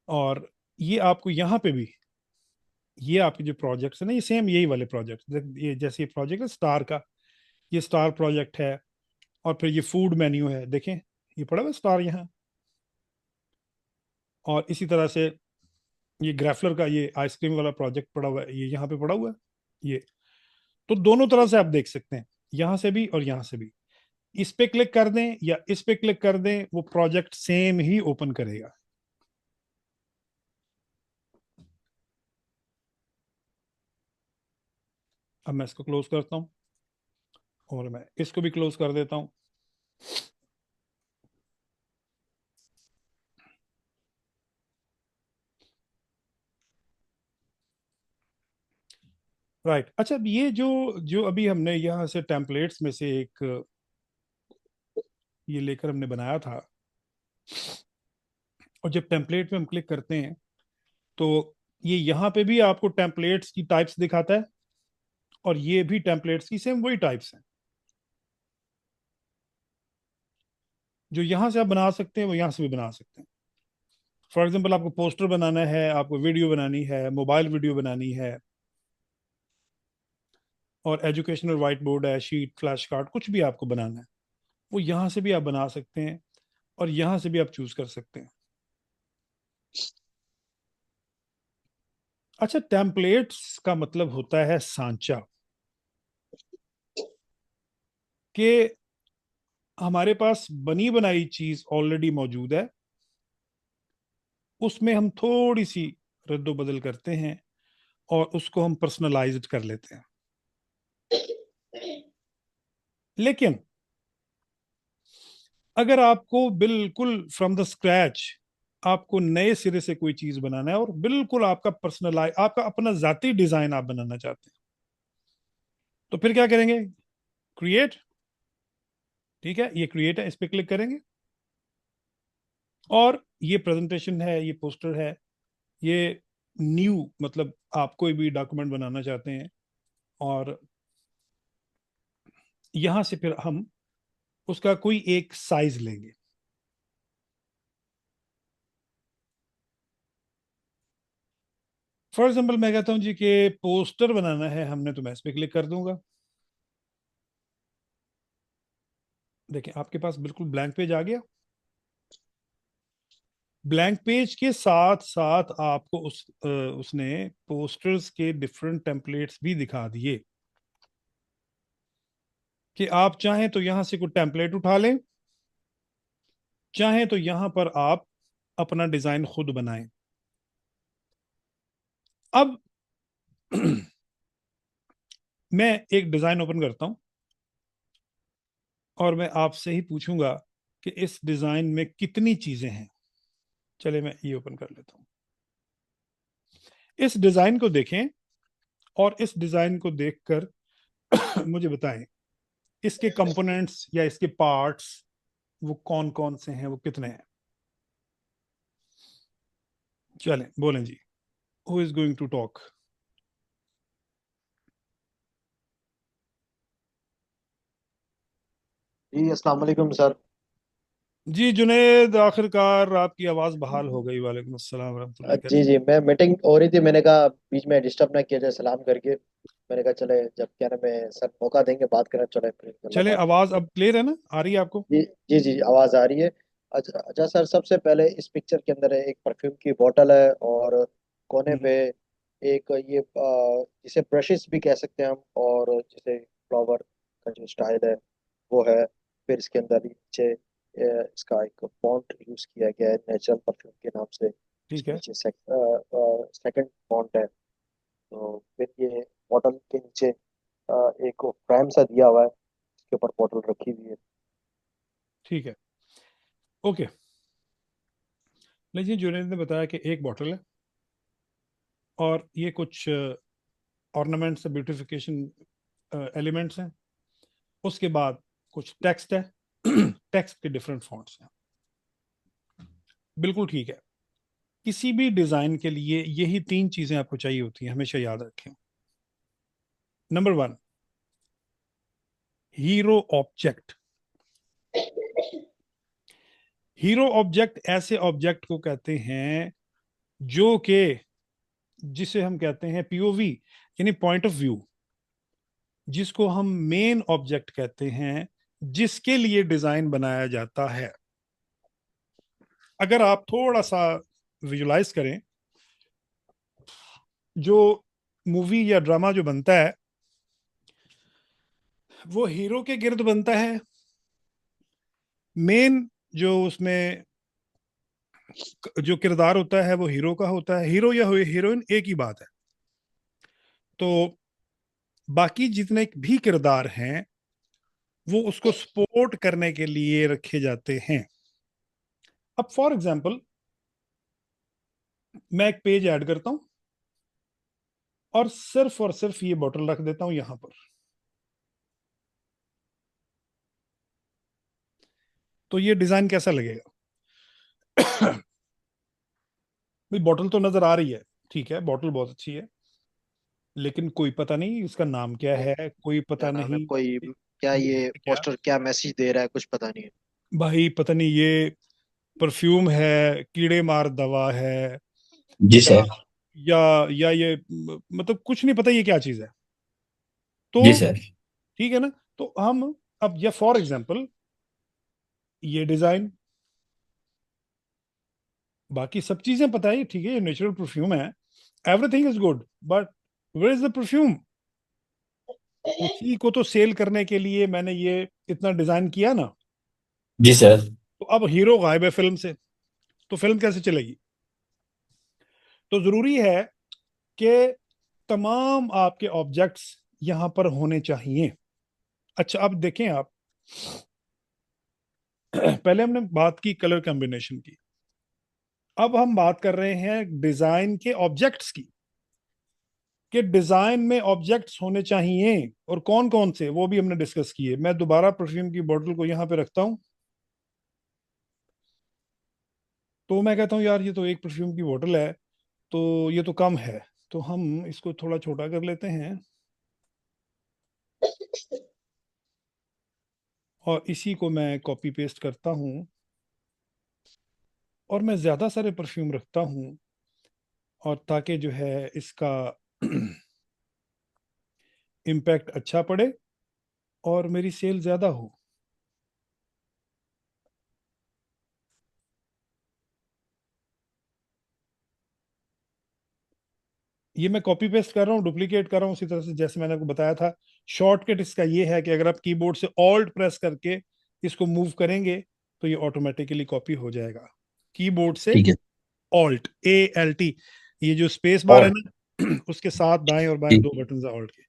और ये आपको यहाँ पे भी ये आपके जो प्रोजेक्ट्स है ना, ये सेम यही वाले प्रोजेक्ट, ये जैसे ये प्रोजेक्ट है स्टार का, ये स्टार प्रोजेक्ट है। और फिर ये फूड मेन्यू है, देखें ये पड़ा हुआ स्टार यहाँ। और इसी तरह से ये ग्राफलर का ये आइसक्रीम वाला प्रोजेक्ट पड़ा हुआ है, ये यहाँ पे पड़ा हुआ है ये। तो दोनों तरह से आप देख सकते हैं, यहाँ से भी और यहाँ से भी। इस पे क्लिक कर दें या इस पे क्लिक कर दें, वो प्रोजेक्ट सेम ही ओपन करेगा। अब मैं इसको क्लोज करता हूँ और मैं इसको भी क्लोज कर देता हूँ। राइट। अच्छा, अब ये जो जो अभी हमने यहाँ से टेम्पलेट्स में से एक ये लेकर हमने बनाया था, और जब टेम्पलेट पे हम क्लिक करते हैं तो ये यहाँ पे भी आपको टेम्पलेट्स की टाइप्स दिखाता है, और ये भी टेम्पलेट्स की सेम वही टाइप्स हैं। जो यहाँ से आप बना सकते हैं वो यहाँ से भी बना सकते हैं। फॉर एग्जाम्पल, आपको पोस्टर बनाना है, आपको वीडियो बनानी है, मोबाइल वीडियो बनानी है, और एजुकेशनल वाइट बोर्ड है, शीट, फ्लैश कार्ड, कुछ भी आपको बनाना है वो यहाँ से भी आप बना सकते हैं, और यहाँ से भी आप चूज कर सकते हैं। अच्छा, टेम्पलेट्स का मतलब होता है सांचा, कि हमारे पास बनी बनाई चीज ऑलरेडी मौजूद है, उसमें हम थोड़ी सी रद्दो बदल करते हैं और उसको हम पर्सनलाइज्ड कर लेते हैं। लेकिन अगर आपको बिल्कुल फ्रॉम द स्क्रैच आपको नए सिरे से कोई चीज बनाना है और बिल्कुल आपका पर्सनलाइज, आपका अपना जाती डिजाइन आप बनाना चाहते हैं, तो फिर क्या करेंगे? क्रिएट। ठीक है, ये क्रिएट है, इस पे क्लिक करेंगे और ये प्रेजेंटेशन है, ये पोस्टर है, ये न्यू, मतलब आप कोई भी डॉक्यूमेंट बनाना चाहते हैं और यहां से फिर हम उसका कोई एक साइज लेंगे। फॉर एग्जाम्पल मैं कहता हूं जी कि पोस्टर बनाना है हमने, तो मैं इस पे क्लिक कर दूंगा। देखिए आपके पास बिल्कुल ब्लैंक पेज आ गया। ब्लैंक पेज के साथ साथ आपको उसने पोस्टर्स के डिफरेंट टेम्पलेट्स भी दिखा दिए कि आप चाहें तो यहां से कोई टेम्पलेट उठा लें, चाहें तो यहां पर आप अपना डिजाइन खुद बनाएं। अब मैं एक डिजाइन ओपन करता हूं और मैं आपसे ही पूछूंगा कि इस डिजाइन में कितनी चीजें हैं। चले मैं ये ओपन कर लेता हूं। इस डिजाइन को देखें और इस डिजाइन को देखकर मुझे बताएं इसके कंपोनेंट्स या इसके पार्ट्स वो कौन कौन से हैं, वो कितने हैं। चलें बोलें जी, who is going to talk? जी अस्सलाम वालेकुम सर। जी जुनेद, आखिरकार आपकी आवाज बहाल हो गई। वालेकुम अस्सलाम वरहमतुल्लाह, जी कैसे? जी, मैं मीटिंग हो रही थी, मैंने कहा बीच में डिस्टर्ब ना किया जाए सलाम करके। मैंने कहा चले, जब क्या नाम है सर मौका देंगे बात करें, चले फिर अल्लाह चले, बात करें। आवाज अब क्लियर है ना, आ रही है आपको? जी जी जी, आवाज़ आ रही है। अच्छा अच्छा सर, सबसे पहले इस पिक्चर के अंदर है एक परफ्यूम की बोतल है, और कोने हम्म, पे एक ये जिसे ब्रशेस भी कह सकते हैं हम, और जिसे फ्लावर का जो स्टाइल है वो है। फिर इसके अंदर नीचे इसका एक फॉन्ट यूज किया गया है नेचुरल परफ्यूम के नाम से। ठीक इसके है। नीचे सेकंड फॉन्ट है। तो फिर ये बॉटल के नीचे एक फ्रेम सा दिया हुआ है, इसके ऊपर बॉटल रखी हुई है। ठीक है, ओके। लेकिन जुनेद ने बताया कि एक बॉटल है और ये कुछ ऑर्नामेंट्स, ब्यूटिफिकेशन एलिमेंट्स हैं। उसके बाद कुछ टेक्स्ट है। टेक्स्ट के डिफरेंट फॉन्ट्स हैं। बिल्कुल ठीक है। किसी भी डिजाइन के लिए यही तीन चीजें आपको चाहिए होती हैं, हमेशा याद रखें। Number one, hero object. Hero object ऐसे ऑब्जेक्ट को कहते हैं जो कि, जिसे हम कहते हैं पीओवी, यानी पॉइंट ऑफ व्यू, जिसको हम मेन ऑब्जेक्ट कहते हैं, जिसके लिए डिजाइन बनाया जाता है। अगर आप थोड़ा सा विजुलाइज करें, जो मूवी या ड्रामा जो बनता है वो हीरो के गिर्द बनता है। मेन जो उसमें जो किरदार होता है वो हीरो का होता है, हीरो या हीरोइन एक ही बात है। तो बाकी जितने भी किरदार हैं वो उसको सपोर्ट करने के लिए रखे जाते हैं। अब फॉर एग्जांपल मैं एक पेज ऐड करता हूं और सिर्फ ये बॉटल रख देता हूं यहां पर। तो ये डिजाइन कैसा लगेगा? भाई बॉटल तो नजर आ रही है, ठीक है, बॉटल बहुत अच्छी है, लेकिन कोई पता नहीं इसका नाम क्या वो है, कोई क्या पता नाम है, नहीं कोई क्या ये ये है क्या। पोस्टर क्या मैसेज दे रहा है, कुछ पता नहीं है। भाई पता नहीं ये परफ्यूम है, कीड़े मार दवा है, जी या सर। या ये मतलब कुछ नहीं पता ये क्या चीज है। तो जी सर। ठीक है ना, तो हम अब, या फॉर एग्जांपल ये डिजाइन, बाकी सब चीजें पता है, ठीक है, ये नेचुरल परफ्यूम है, everything is good, but where is the perfume? उसी को तो सेल करने के लिए मैंने ये इतना डिजाइन किया ना। जी सर। तो अब हीरो गायब है फिल्म से, तो फिल्म कैसे चलेगी? तो जरूरी है कि तमाम आपके ऑब्जेक्ट्स यहां पर होने चाहिए। अच्छा, अब देखें आप, पहले हमने बात की कलर कॉम्बिनेशन की, अब हम बात कर रहे हैं डिजाइन के ऑब्जेक्ट्स की, कि डिजाइन में ऑब्जेक्ट्स होने चाहिए, और कौन कौन से वो भी हमने डिस्कस किए। मैं दोबारा परफ्यूम की बोतल को यहां पे रखता हूं, तो मैं कहता हूँ यार ये तो एक परफ्यूम की बोतल है, तो ये तो कम है, तो हम इसको थोड़ा छोटा कर लेते हैं और इसी को मैं कॉपी पेस्ट करता हूं, और मैं ज्यादा सारे परफ्यूम रखता हूं, और ताकि जो है इसका इम्पैक्ट अच्छा पड़े और मेरी सेल ज्यादा हो। ये मैं कॉपी पेस्ट कर रहा हूँ, डुप्लीकेट कर रहा हूँ, उसी तरह से जैसे मैंने आपको बताया था। शॉर्टकट इसका ये है कि अगर आप कीबोर्ड से ऑल्ट प्रेस करके इसको मूव करेंगे तो ये ऑटोमेटिकली कॉपी हो जाएगा, कीबोर्ड से ठीक है। Alt, ALT। ये जो स्पेस बार है और ना, उसके साथ दाएं और बाएं जी, दो बटन है ऑल्ट के।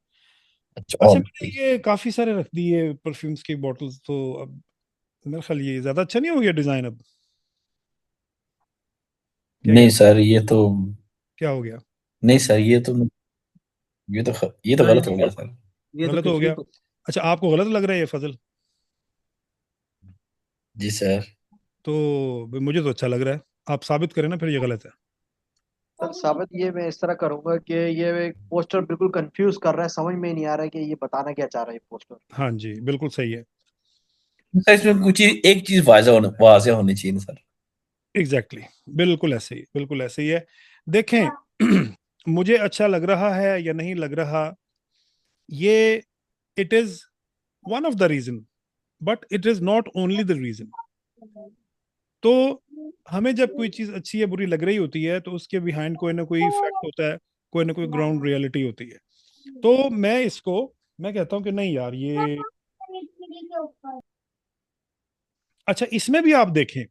अच्छा अच्छा, और मैंने ये काफी सारे रख दिए परफ्यूम्स की बॉटल्स, तो अब मेरा ख्याल ये ज्यादा अच्छा नहीं हो गया डिजाइन? अब क्या नहीं कहते, सर, ये तो क्या हो गया? नहीं सर, ये तो सर गलत हो गया सर। ये तो गलत हो पिछली गया? अच्छा, आपको गलत लग रहा है ये फजल? जी सर। तो मुझे तो अच्छा लग रहा है, आप साबित करें ना फिर ये गलत है। सर साबित ये मैं इस तरह करूंगा कि ये पोस्टर बिल्कुल कंफ्यूज कर रहा है, समझ में ही नहीं आ रहा है कि ये बताना क्या चाह रहा है ये पोस्टर। हाँ जी, बिल्कुल सही है। सर इसमें कुछ एक चीज वाजह होनी चाहिए ना सर। एग्जैक्टली exactly, बिल्कुल ऐसे ही, बिल्कुल ऐसे ही है। देखें, मुझे अच्छा लग रहा है या नहीं लग रहा, ये it is one of the reason, but it is not only the reason. तो हमें जब कोई चीज अच्छी या बुरी लग रही होती है तो उसके बिहाइंड कोई ना कोई फैक्ट होता है, कोई ना कोई ग्राउंड रियलिटी होती है। तो मैं कहता हूँ कि नहीं यार ये, अच्छा इसमें भी आप देखें,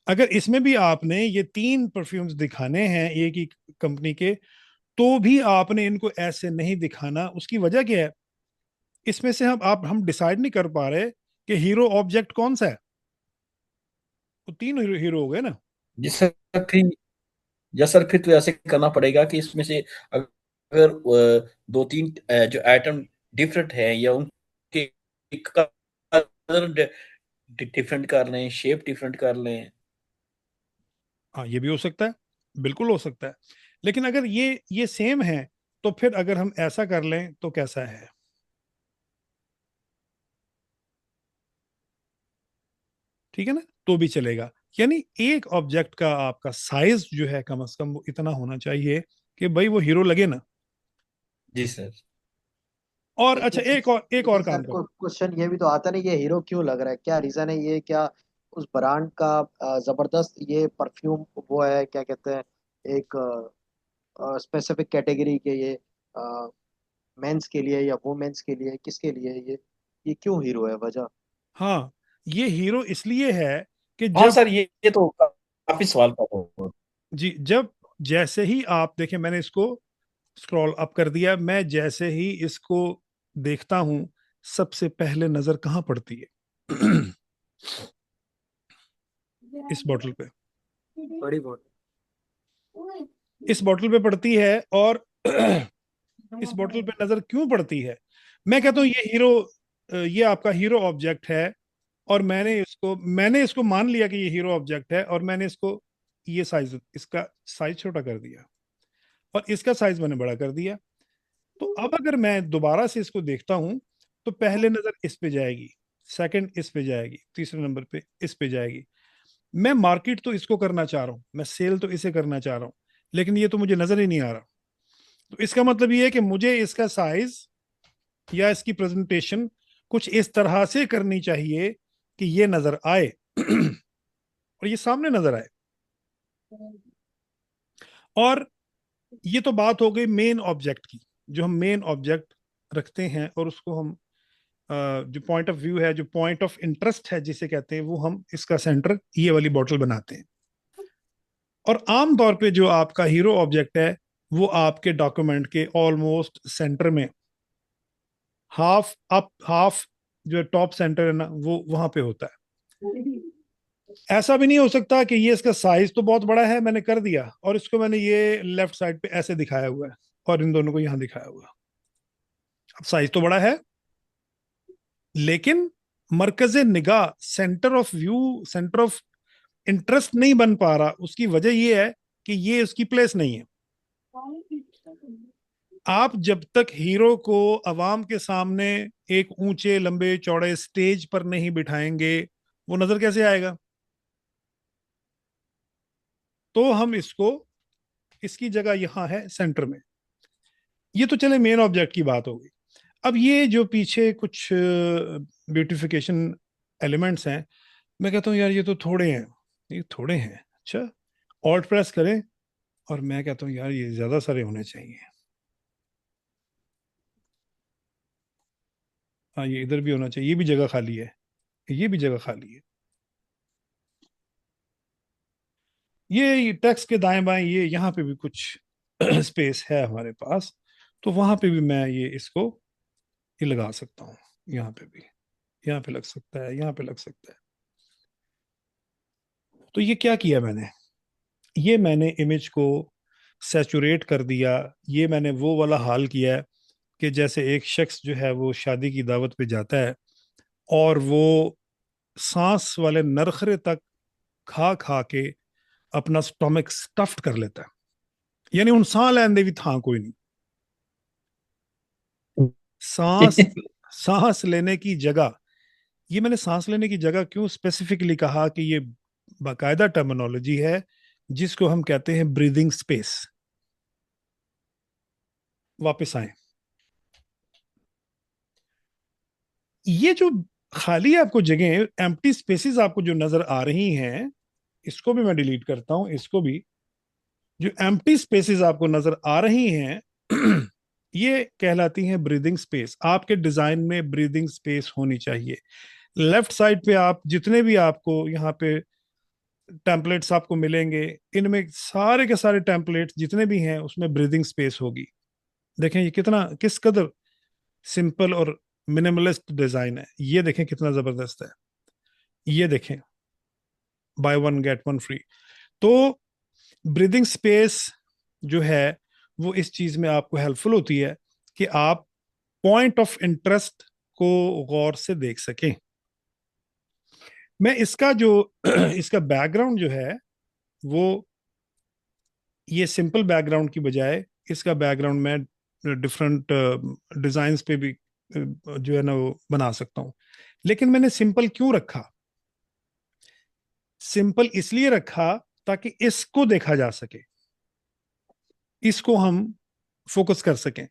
अगर इसमें भी आपने ये 3 परफ्यूम्स दिखाने हैं एक ही कंपनी के, तो भी आपने इनको ऐसे नहीं दिखाना। उसकी वजह क्या है? इसमें से हम डिसाइड नहीं कर पा रहे कि हीरो ऑब्जेक्ट कौन सा है। तो 3 हीरो हो गए ना। जी सर, फिर या सर फिर तो ऐसे करना पड़ेगा कि इसमें से अगर दो तीन जो आइटम डिफरेंट है या उनके कलर डिफरेंट कर लें, शेप डिफरेंट कर लें। हाँ, ये भी हो सकता है, बिल्कुल हो सकता है। लेकिन अगर ये सेम है, तो फिर अगर हम ऐसा कर लें तो कैसा है? ठीक है ना, तो भी चलेगा। यानी एक ऑब्जेक्ट का आपका साइज जो है कम से कम वो इतना होना चाहिए कि भाई वो हीरो लगे ना। जी सर। और अच्छा, लेकिन एक और लेकिन सर काम करो। क्वेश्चन ये भी तो आता नहीं, ये हीरो क्यों लग रहा है, क्या रीजन है ये, क्या उस ब्रांड का जबरदस्त ये परफ्यूम वो है, क्या कहते हैं, एक स्पेसिफिक कैटेगरी के ये मेंस के लिए या वुमेन्स के लिए, किसके लिए ये क्यों हीरो है, वजह? हाँ, ये हीरो इसलिए है कि हाँ जब, सर, ये तो काफी सवाल का हो। जी, जब जैसे ही आप देखें, मैंने इसको स्क्रॉल अप कर दिया, मैं जैसे ही इसको देखता हूं, सबसे पहले नजर कहाँ पड़ती है? इस बॉटल पे, बड़ी बहुत। इस बॉटल पे पड़ती है। और इस बॉटल पे नजर क्यों पड़ती है? मैं कहता हूँ ये हीरो, ये आपका हीरो ऑब्जेक्ट है, और मैंने इसको मान लिया कि ये हीरो ऑब्जेक्ट है, और मैंने ये साइज, इसका साइज छोटा कर दिया और इसका साइज मैंने बड़ा कर दिया। तो अब अगर मैं दोबारा से इसको देखता हूं, तो पहले नजर इस पे जाएगी, सेकंड इस पे जाएगी, तीसरे नंबर पे इस पे जाएगी। मैं मार्केट तो इसको करना चाह रहा हूं, मैं सेल तो इसे करना चाह रहा हूं, लेकिन ये तो मुझे नजर ही नहीं आ रहा। तो इसका मतलब ये है कि मुझे इसका साइज या इसकी प्रेजेंटेशन कुछ इस तरह से करनी चाहिए कि ये नजर आए और ये सामने नजर आए। और ये तो बात हो गई मेन ऑब्जेक्ट की, जो हम मेन ऑब्जेक्ट रखते हैं और उसको हम जो पॉइंट ऑफ व्यू है, जो पॉइंट ऑफ इंटरेस्ट है जिसे कहते हैं, वो हम इसका सेंटर ये वाली बॉटल बनाते हैं। और आम तौर पे जो आपका हीरो ऑब्जेक्ट है वो आपके डॉक्यूमेंट के ऑलमोस्ट सेंटर में, हाफ अप हाफ, जो टॉप सेंटर है ना, वो वहां पे होता है। ऐसा भी नहीं हो सकता कि ये इसका साइज तो बहुत बड़ा है, मैंने कर दिया और इसको मैंने ये लेफ्ट साइड पे ऐसे दिखाया हुआ है और इन दोनों को यहां दिखाया हुआ है। अब साइज तो बड़ा है, लेकिन मरकज निगाह, centre of view, centre of interest नहीं बन पा रहा। उसकी वजह यह है कि ये उसकी प्लेस नहीं है। आप जब तक हीरो को अवाम के सामने एक ऊंचे लंबे चौड़े स्टेज पर नहीं बिठाएंगे, वो नजर कैसे आएगा? तो हम इसको, इसकी जगह यहां है सेंटर में। ये तो चले मेन ऑब्जेक्ट की बात हो गई। अब ये जो पीछे कुछ ब्यूटिफिकेशन एलिमेंट्स हैं, मैं कहता हूँ यार ये तो थोड़े हैं, ये थोड़े हैं। अच्छा, ऑल्ट प्रेस करें और मैं कहता हूँ यार ये ज्यादा सारे होने चाहिए। हाँ, ये इधर भी होना चाहिए, ये भी जगह खाली है, ये भी जगह खाली है। ये टेक्स्ट के दाएं बाएं ये यहाँ पे भी कुछ स्पेस है हमारे पास, तो वहां पे भी मैं ये इसको ये लगा सकता हूँ। यहाँ पे भी, यहाँ पे लग सकता है, यहाँ पे लग सकता है। तो ये क्या किया मैंने, ये मैंने इमेज को सैचुरेट कर दिया। ये मैंने वो वाला हाल किया है कि जैसे एक शख्स जो है वो शादी की दावत पे जाता है और वो सांस वाले नरखरे तक खा खा के अपना स्टोमक स्टफ्ड कर लेता है, यानी उन सांस लेने भी था कोई नहीं। सांस, सांस लेने की जगह, ये मैंने सांस लेने की जगह क्यों स्पेसिफिकली कहा कि ये बाकायदा टर्मिनोलॉजी है जिसको हम कहते हैं ब्रीदिंग स्पेस। वापस आए, ये जो खाली आपको जगह, एम्प्टी स्पेसेस आपको जो नजर आ रही हैं, इसको भी मैं डिलीट करता हूं, इसको भी। जो एम्प्टी स्पेसेस आपको नजर आ रही हैं ये कहलाती हैं ब्रीदिंग स्पेस। आपके डिजाइन में ब्रीदिंग स्पेस होनी चाहिए। लेफ्ट साइड पे आप जितने भी आपको यहाँ पे टेम्पलेट्स आपको मिलेंगे, इनमें सारे के सारे टेम्पलेट्स जितने भी हैं उसमें ब्रीदिंग स्पेस होगी। देखें ये कितना, किस कदर सिंपल और मिनिमलिस्ट डिजाइन है। ये देखें कितना जबरदस्त है। ये देखें, by one get one free. तो ब्रीदिंग स्पेस जो है वो इस चीज में आपको हेल्पफुल होती है कि आप पॉइंट ऑफ इंटरेस्ट को गौर से देख सकें। मैं इसका जो इसका बैकग्राउंड जो है वो, ये सिंपल बैकग्राउंड की बजाय इसका बैकग्राउंड मैं डिफरेंट डिजाइन्स पे भी जो है ना वो बना सकता हूँ। लेकिन मैंने सिंपल क्यों रखा? सिंपल इसलिए रखा ताकि इसको देखा जा सके, इसको हम फोकस कर सकें।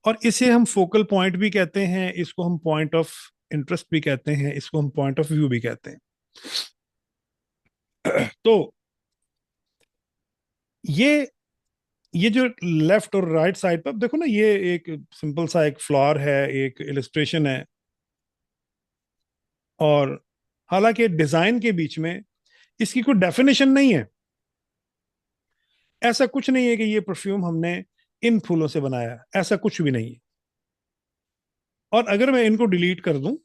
और इसे हम फोकल पॉइंट भी कहते हैं, इसको हम पॉइंट ऑफ इंटरेस्ट भी कहते हैं, इसको हम पॉइंट ऑफ व्यू भी कहते हैं। तो ये ये जो लेफ्ट और राइट साइड पर अब देखो ना, ये एक सिंपल सा एक फ्लावर है, एक इलस्ट्रेशन है। और हालांकि डिजाइन के बीच में इसकी कोई डेफिनेशन नहीं है। ऐसा कुछ नहीं है कि ये परफ्यूम हमने इन फूलों से बनाया, ऐसा कुछ भी नहीं है। और अगर मैं इनको डिलीट कर दूं,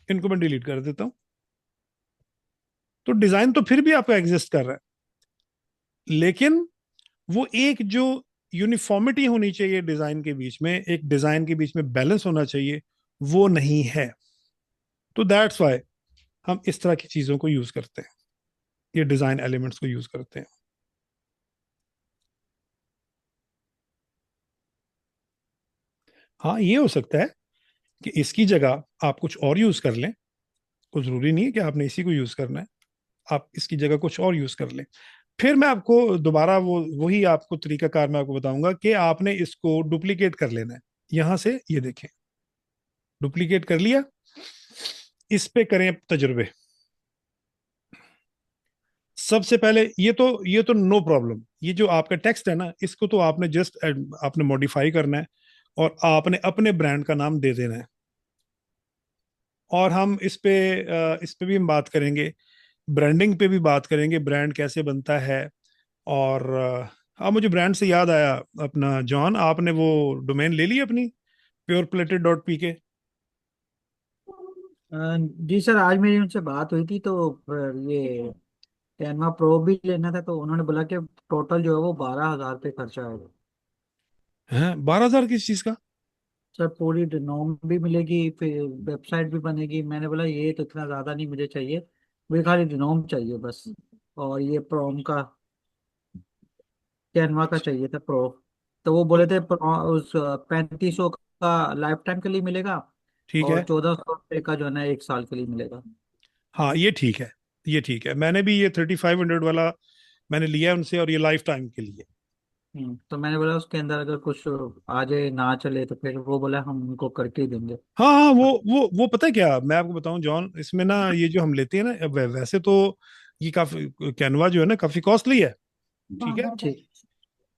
इनको मैं डिलीट कर देता हूं, तो डिजाइन तो फिर भी आपका एग्जिस्ट कर रहा है। लेकिन वो एक जो यूनिफॉर्मिटी होनी चाहिए डिजाइन के बीच में, एक डिजाइन के बीच में बैलेंस होना चाहिए, वो नहीं है। तो दैट्स वाई हम इस तरह की चीजों को यूज करते हैं, ये डिजाइन एलिमेंट्स को यूज करते हैं। हाँ, ये हो सकता है कि इसकी जगह आप कुछ और यूज कर लें। कोई जरूरी नहीं है कि आपने इसी को यूज करना है, आप इसकी जगह कुछ और यूज कर लें। फिर मैं आपको दोबारा वो वही आपको तरीकाकार मैं आपको बताऊंगा कि आपने इसको डुप्लीकेट कर लेना है। यहां से ये देखें, डुप्लीकेट कर लिया, इस पे करें तजुर्बे। सबसे पहले ये तो नो प्रॉब्लम, ये जो आपका टेक्स्ट है ना, इसको तो आपने जस्ट आपने मॉडिफाई करना है और आपने अपने ब्रांड का नाम दे देना है। और हम इस पे भी हम बात करेंगे, ब्रांडिंग पे भी बात करेंगे, ब्रांड कैसे बनता है। और हाँ, मुझे ब्रांड से याद आया, अपना जॉन, आपने वो डोमेन ले ली अपनी, pureplated.pk? जी सर, आज मेरी उनसे बात हुई थी तो ये कैनवा प्रो भी लेना था, तो उन्होंने बोला कि टोटल जो है वो 12,000 पे खर्चा आएगा। हैं, 12,000 किस चीज का? सर पूरी नॉर्म भी मिलेगी, फिर वेबसाइट भी बनेगी। मैंने बोला ये तो इतना ज़्यादा नहीं मुझे चाहिए, मुझे खाली डिनोम चाहिए बस। और ये प्रोम का, कैनवा का चाहिए था प्रो। तो वो तो बोले थे उस 3500 का लाइफ टाइम के लिए मिलेगा, ठीक और है। 1,400 का जो है ना 1 साल के लिए मिलेगा। हाँ, ये ठीक है, ये ठीक है। मैंने भी ये 3500 वाला मैंने लिया है उनसे, और ये लाइफ टाइम के लिए। तो मैंने बोला उसके अंदर अगर कुछ आ जाए ना चले तो फिर वो बोला हम उनको करके ही देंगे। हाँ हाँ, वो पता है क्या, मैं आपको बताऊं जॉन, इसमें ना ये जो हम लेते हैं ना, वैसे तो ये काफी, कैनवा जो है ना काफी कॉस्टली है। ठीक है। ठीक।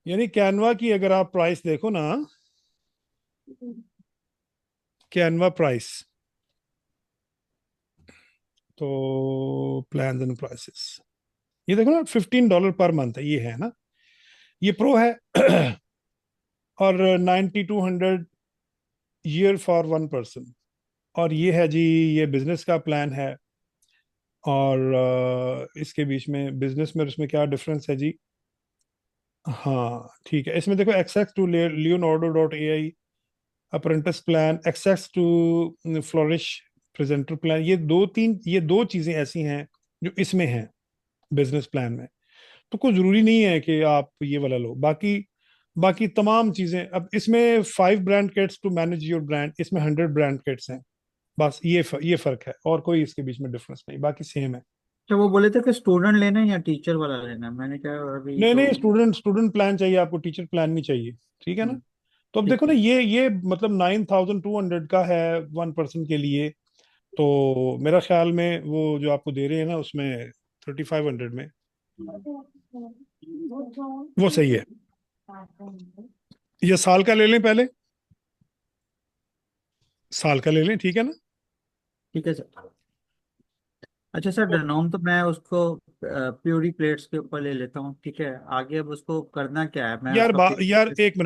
यानी कैनवा की अगर आप प्राइस देखो ना, कैनवा प्राइस, तो प्लान एंड प्राइसेस, ये देखो ना, $15 पर मंथ है, ये है ना, ये प्रो है। और 9200 ईयर फॉर वन पर्सन। और ये है जी, ये बिजनेस का प्लान है। और इसके बीच में बिजनेस में और इसमें क्या डिफरेंस है जी? हाँ ठीक है, इसमें देखो, access to leonardo.ai apprentice plan, access to Flourish presenter plan, ये दो चीजें ऐसी हैं जो इसमें हैं बिजनेस प्लान में। तो कोई जरूरी नहीं है कि आप ये वाला लो। बाकी बाकी तमाम चीजें, अब इसमें 5 brand kits to manage your brand, इसमें 100 ब्रांड किट्स हैं। बस ये फर्क है, और कोई इसके बीच में डिफरेंस नहीं, बाकी सेम है। तो वो बोले थे कि स्टूडेंट लेना है या टीचर वाला लेना है। मैंने कहा अभी नहीं तो। नहीं, स्टूडेंट स्टूडेंट प्लान चाहिए आपको, टीचर प्लान नहीं चाहिए। ठीक है ना? हम्म, तो अब देखो ठीक ना, है। ये मतलब 9200 का है वन पर्सन के लिए। तो मेरा ख्याल में वो जो आपको दे रहे हैं ना उसमें 3500 में, वो सही है। ये साल का ले लें पहले, साल का ले लें, ठीक है ना? ठीक है सर। अच्छा सर, डेनोम तो मैं उसको प्यूरी प्लेट्स के ऊपर ले लेता हूँ, ठीक है। आगे अब उसको करना क्या है, मैं उसका यार, एक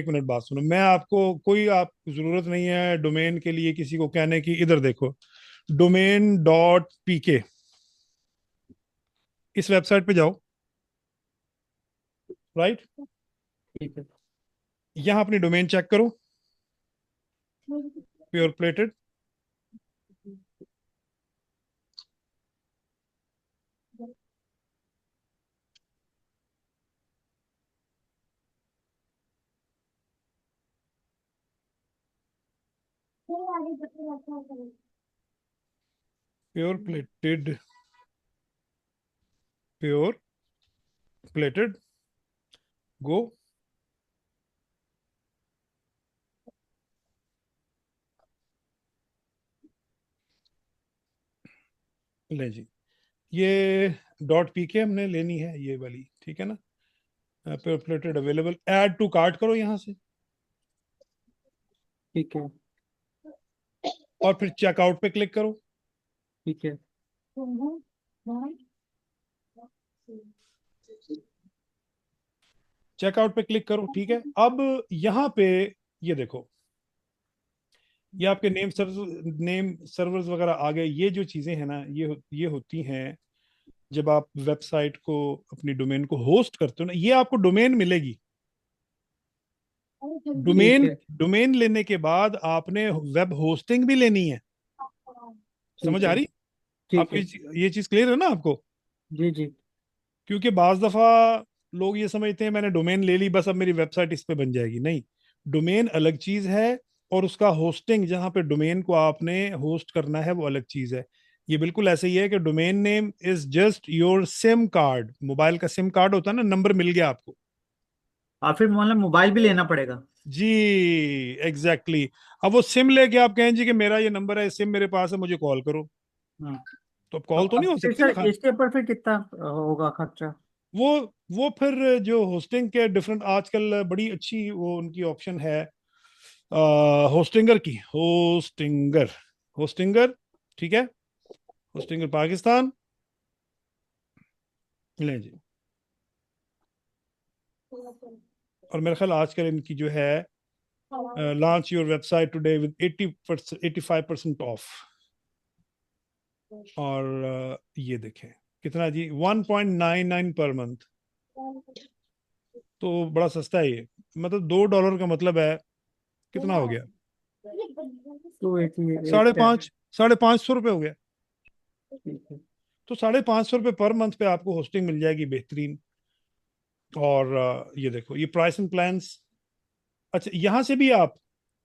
मिनट बात सुनो, मैं आपको कोई आप जरूरत नहीं है डोमेन के लिए किसी को कहने की। इधर देखो, domain.pk, इस वेबसाइट पे जाओ, राइट? ठीक है। यहाँ अपनी डोमेन चेक करो, pure plated. Pure plated, pure plated, go. ले जी, ये .pk हमने लेनी है, ये वाली, ठीक है ना? Pure plated available, add to cart करो यहाँ से, ठीक है। और फिर चेकआउट पे क्लिक करो। ठीक है। चेकआउट पे क्लिक करो, ठीक है। अब यहाँ पे ये देखो, ये आपके नेम सर्वर्स वगैरह आ गए। ये जो चीजें हैं ना, ये होती हैं जब आप वेबसाइट को, अपनी डोमेन को होस्ट करते हो ना, ये आपको डोमेन मिलेगी। ठीक डोमेन है। डोमेन लेने के बाद आपने वेब होस्टिंग भी लेनी है। समझ ठीक आ है। रही? ठीक आपको है। ये चीज क्लियर है ना आपको? जी जी। क्योंकि बाज दफा लोग ये समझते हैं मैंने डोमेन ले ली, बस अब मेरी वेबसाइट इस पे बन जाएगी। नहीं, डोमेन अलग चीज है, और उसका होस्टिंग, जहां पे डोमेन को आपने होस्ट करना है, वो अलग चीज है। ये बिल्कुल ऐसे ही है कि domain name is just your SIM card, mobile का सिम कार्ड होता है ना, नंबर मिल गया आपको। और फिर मतलब मोबाइल भी लेना पड़ेगा। जी, एग्जैक्टली exactly। अब वो सिम लेके आप कहें जी कि मेरा ये नंबर है, सिम मेरे पास है, मुझे कॉल करो, हाँ। तो अब कॉल तो नहीं अब हो फिर सकती ना। सर इसके ऊपर फिर कितना होगा खर्चा? वो वो फिर जो होस्टिंग के डिफरेंट आजकल बड़ी अच्छी वो उनकी ऑप्शन है, होस्टिंगर की, होस्टिंगर, होस्टिंगर, ठीक है, होस्टिंगर पाकिस्तान, ले जी। और मेरा ख्याल आजकल इनकी जो है launch your website today with 80%, 85% of. और ये देखें कितना जी, 1.99 पर मंथ, तो बड़ा सस्ता है ये। मतलब $2 का मतलब है कितना हो गया, 288 साढ़े है। पाँच, ₹550 हो गया। ठीक है। तो ₹550 पर मंथ पे आपको होस्टिंग मिल जाएगी बेहतरीन। और ये देखो ये प्राइस एंड प्लान्स। अच्छा, यहाँ से भी आप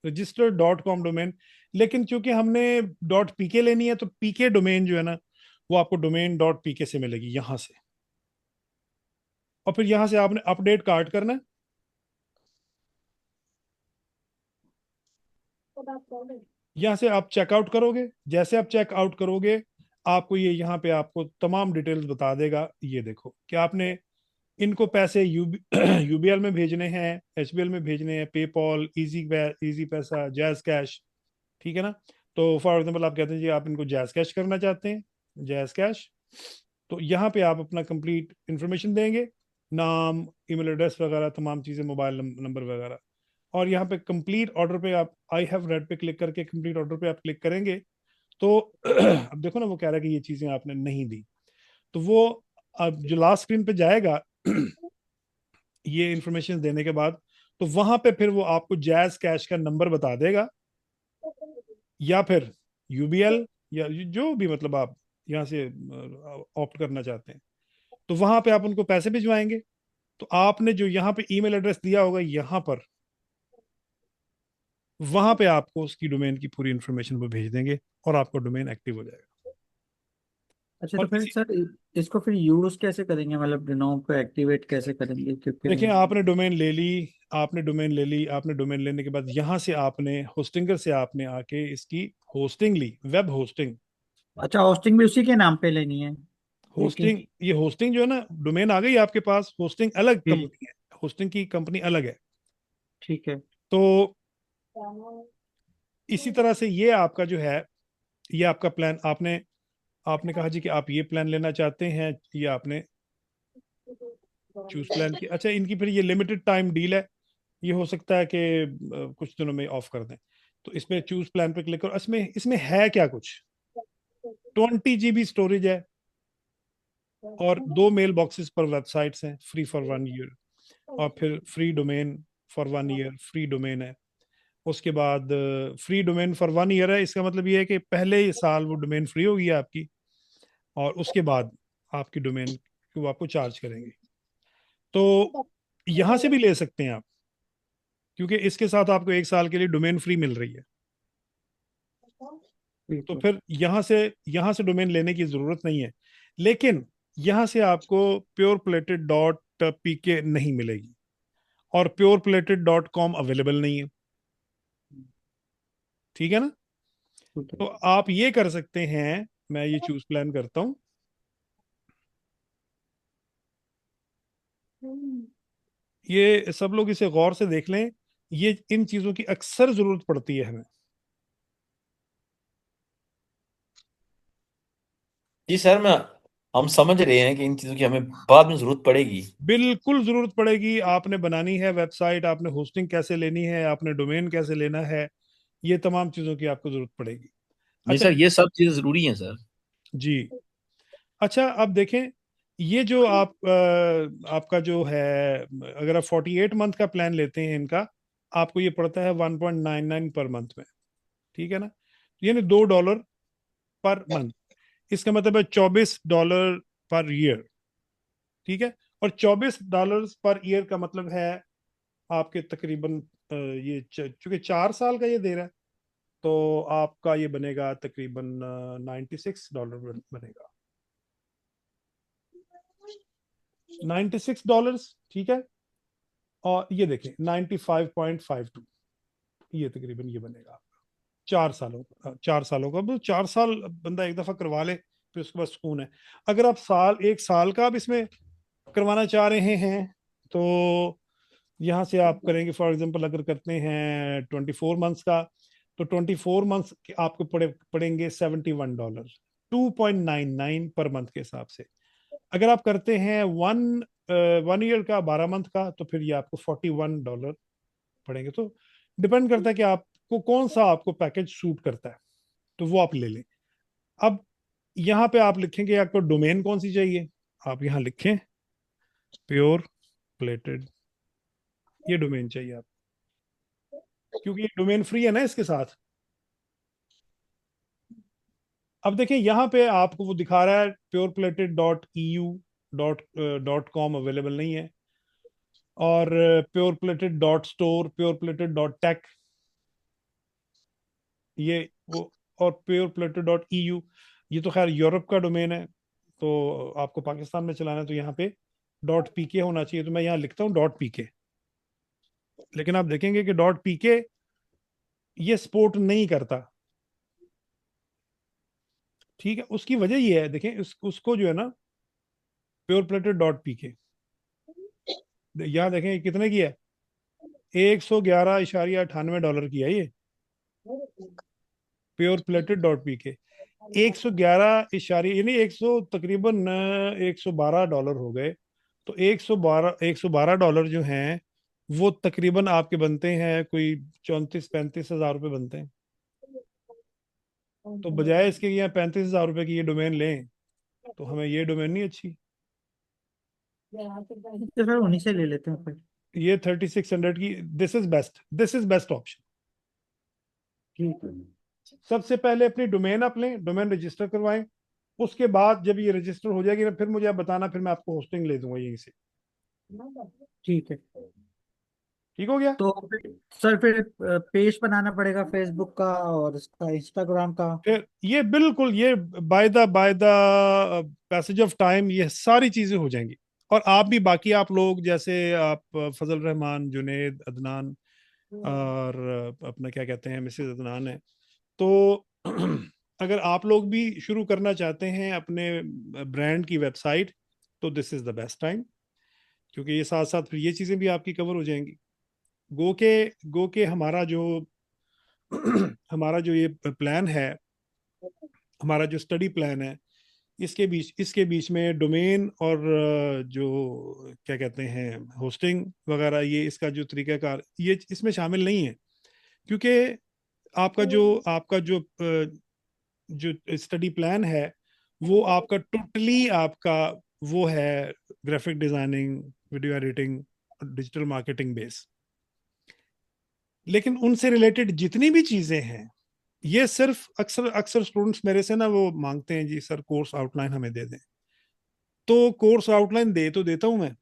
register.com डोमेन, लेकिन चूंकि हमने .pk लेनी है तो pk डोमेन जो है ना, वो आपको domain.pk से मिलेगी यहाँ से। और फिर यहाँ से आपने अपडेट कार्ड करना है। यहाँ से आप चेकआउट करोगे, जैसे आप चेकआउट करोगे आपको ये यहाँ पे आपको तमाम डिटेल्स बता देगा। ये देखो कि आपने इनको पैसे यूबीएल में भेजने हैं, एचबीएल में भेजने हैं, पेपॉल, इजी पैसा, जैज कैश, ठीक है ना। तो फॉर एग्जांपल आप कहते हैं जी आप इनको जैज कैश करना चाहते हैं, जैज कैश, तो यहाँ पे आप अपना कंप्लीट इंफॉर्मेशन देंगे, नाम, ईमेल एड्रेस वगैरह तमाम चीज़ें, मोबाइल नंबर वगैरह। और यहाँ पे कंप्लीट ऑर्डर पे आप आई हैव रेड पे क्लिक करके कंप्लीट ऑर्डर पे आप क्लिक करेंगे तो अब देखो ना वो कह रहा है कि ये चीज़ें आपने नहीं दी, तो वो अब जो लास्ट स्क्रीन पे जाएगा ये इंफॉर्मेशन देने के बाद, तो वहां पे फिर वो आपको जैज कैश का नंबर बता देगा, या फिर यूबीएल, या जो भी मतलब आप यहाँ से ऑप्ट करना चाहते हैं, तो वहां पे आप उनको पैसे भिजवाएंगे। तो आपने जो यहाँ पे ईमेल एड्रेस दिया होगा यहाँ पर, वहां पे आपको उसकी डोमेन की पूरी इंफॉर्मेशन वो भेज देंगे और आपका डोमेन एक्टिव हो जाएगा। अच्छा, तो और फिर इसी, सर इसको फिर यूज कैसे करेंगे, मतलब डिनोम को एक्टिवेट कैसे करेंगे? क्योंकि देखिए आपने डोमेन ले ली, आपने डोमेन ले ली, आपने डोमेन लेने के बाद यहाँ से आपने होस्टिंगर से आपने आके इसकी होस्टिंग ली, वेब होस्टिंग। अच्छा, होस्टिंग भी उसी के नाम पे लेनी है? लेकिन होस्टिंग, ये होस्टिंग जो है ना, डोमेन आ गई आपके पास, होस्टिंग अलग जी, कंपनी है, होस्टिंग की कंपनी अलग है। ठीक है। तो इसी तरह से ये आपका जो है, ये आपका प्लान, आपने आपने कहा जी कि आप ये प्लान लेना चाहते हैं, ये आपने चूज प्लान की। अच्छा, इनकी फिर ये लिमिटेड टाइम डील है, ये हो सकता है कि कुछ दिनों में ऑफ कर दें। तो इसमें चूज प्लान पे क्लिक करो। इसमें इसमें है क्या कुछ, 20 GB स्टोरेज है, और 2 मेल बॉक्सेस पर वेबसाइट्स हैं, फ्री फॉर 1 ईयर, और फिर free domain for 1 year, free domain है। उसके बाद फ्री डोमेन फॉर 1 ईयर है, इसका मतलब ये है कि पहले ही साल वो डोमेन फ्री होगी आपकी, और उसके बाद आपकी डोमेन को आपको चार्ज करेंगे। तो यहाँ से भी ले सकते हैं आप, क्योंकि इसके साथ आपको 1 साल के लिए डोमेन फ्री मिल रही है। ठीक तो है। फिर यहाँ से डोमेन लेने की जरूरत नहीं है। लेकिन यहाँ से आपको pureplated.pk नहीं मिलेगी, और pureplated.com अवेलेबल नहीं है, ठीक है ना। ठीक तो है। आप ये कर सकते हैं, मैं ये चूज प्लान करता हूँ, ये सब लोग इसे गौर से देख लें, ये इन चीजों की अक्सर जरूरत पड़ती है हमें। जी सर, मैं हम समझ रहे हैं कि इन चीजों की हमें बाद में जरूरत पड़ेगी। बिल्कुल जरूरत पड़ेगी। आपने बनानी है वेबसाइट, आपने होस्टिंग कैसे लेनी है, आपने डोमेन कैसे लेना है, ये तमाम चीजों की आपको जरूरत पड़ेगी। जी अच्छा सर, ये सब चीजें जरूरी हैं सर। जी। अच्छा अब देखें, ये जो आप आपका जो है, अगर आप 48 मंथ का प्लान लेते हैं इनका, आपको ये पड़ता है 1.99 पर मंथ में, ठीक है ना। यानी $2 पर मंथ, इसका मतलब है $24 पर ईयर, ठीक है। और $24 पर ईयर का मतलब है आपके तकरीबन ये चूंकि 4 साल का ये दे रहा है, तो आपका ये बनेगा तकरीबन $96 बनेगा, $96, ठीक है। और ये देखें 95.52, ये तकरीबन ये बनेगा आपका 4 सालों का। 4 सालों का, 4 साल बंदा एक दफा करवा ले, फिर उसके बाद सुकून है। अगर आप एक साल का आप इसमें करवाना चाह रहे हैं तो यहाँ से आप करेंगे, फॉर एग्जांपल अगर करते हैं 24 मंथ्स का, तो 24 मंथ्स आपको पड़ेंगे $71, 2.99 पर मंथ के हिसाब से। अगर आप करते हैं 1 ईयर का, 12 मंथ का, तो फिर ये आपको $41 पड़ेंगे। तो डिपेंड करता है कि आपको कौन सा आपको पैकेज सूट करता है, तो वो आप ले लें। अब यहाँ पे आप लिखेंगे आपको डोमेन कौन सी चाहिए, आप यहाँ लिखें प्योर प्लेटेड, ये डोमेन चाहिए आप, क्योंकि ये डोमेन फ्री है ना इसके साथ। अब देखिए यहाँ पे आपको वो दिखा रहा है pureplated.eu.com अवेलेबल नहीं है, और pureplated.store, pureplated.tech, ये वो, और pureplated.eu, ये तो खैर यूरोप का डोमेन है, तो आपको पाकिस्तान में चलाना है तो यहाँ पे .pk होना चाहिए, तो मैं यहाँ लिखता हूँ .pk। लेकिन आप देखेंगे कि .pk ये सपोर्ट नहीं करता, ठीक है। उसकी वजह ये है, देखें उसको जो है ना pureplated.pk, यहाँ देखें ये कितने की है, $111.98 की है ये pureplated.pk। 111 यानी 100 तकरीबन $112 हो गए। तो $112 जो हैं वो तकरीबन आपके बनते हैं कोई 34-35 हज़ार रुपये बनते हैं। तो बजाय इसके यहाँ 35 हज़ार रुपये की ये डोमेन लें, तो हमें ये डोमेन नहीं अच्छी, तो सर उन्हीं से ले लेते हैं फिर। ये 3600 की, दिस इज बेस्ट ऑप्शन। ठीक है। सबसे पहले अपनी डोमेन आप लें, डोमेन रजिस्टर करवाएं, उसके बाद जब ये रजिस्टर हो जाएगी ना, फिर मुझे आप बताना, फिर मैं आपको होस्टिंग ले दूंगा यहीं से। ठीक है। ठीक हो गया। तो सर फिर पेज बनाना पड़ेगा फेसबुक का और इसका इंस्टाग्राम का। फिर ये बिल्कुल, ये by the passage of time ये सारी चीजें हो जाएंगी। और आप भी, बाकी आप लोग जैसे आप फजल रहमान, जुनेद, अदनान, और अपना क्या कहते हैं मिसेज अदनान है, तो अगर आप लोग भी शुरू करना चाहते हैं अपने ब्रांड की वेबसाइट, तो this is the best time, क्योंकि ये साथ साथ फिर ये चीजें भी आपकी कवर हो जाएंगी। गो के हमारा जो ये प्लान है, हमारा जो स्टडी प्लान है, इसके बीच में डोमेन और जो क्या कहते हैं होस्टिंग वगैरह, ये इसका जो तरीकाकार ये इसमें शामिल नहीं है, क्योंकि आपका जो स्टडी प्लान है वो आपका टोटली आपका वो है graphic designing, video editing, digital marketing base. लेकिन उनसे रिलेटेड जितनी भी चीजें हैं, ये सिर्फ अक्सर अक्सर स्टूडेंट्स मेरे से ना वो मांगते हैं, जी सर कोर्स आउटलाइन हमें दे दें। तो कोर्स आउटलाइन दे तो देता हूं मैं,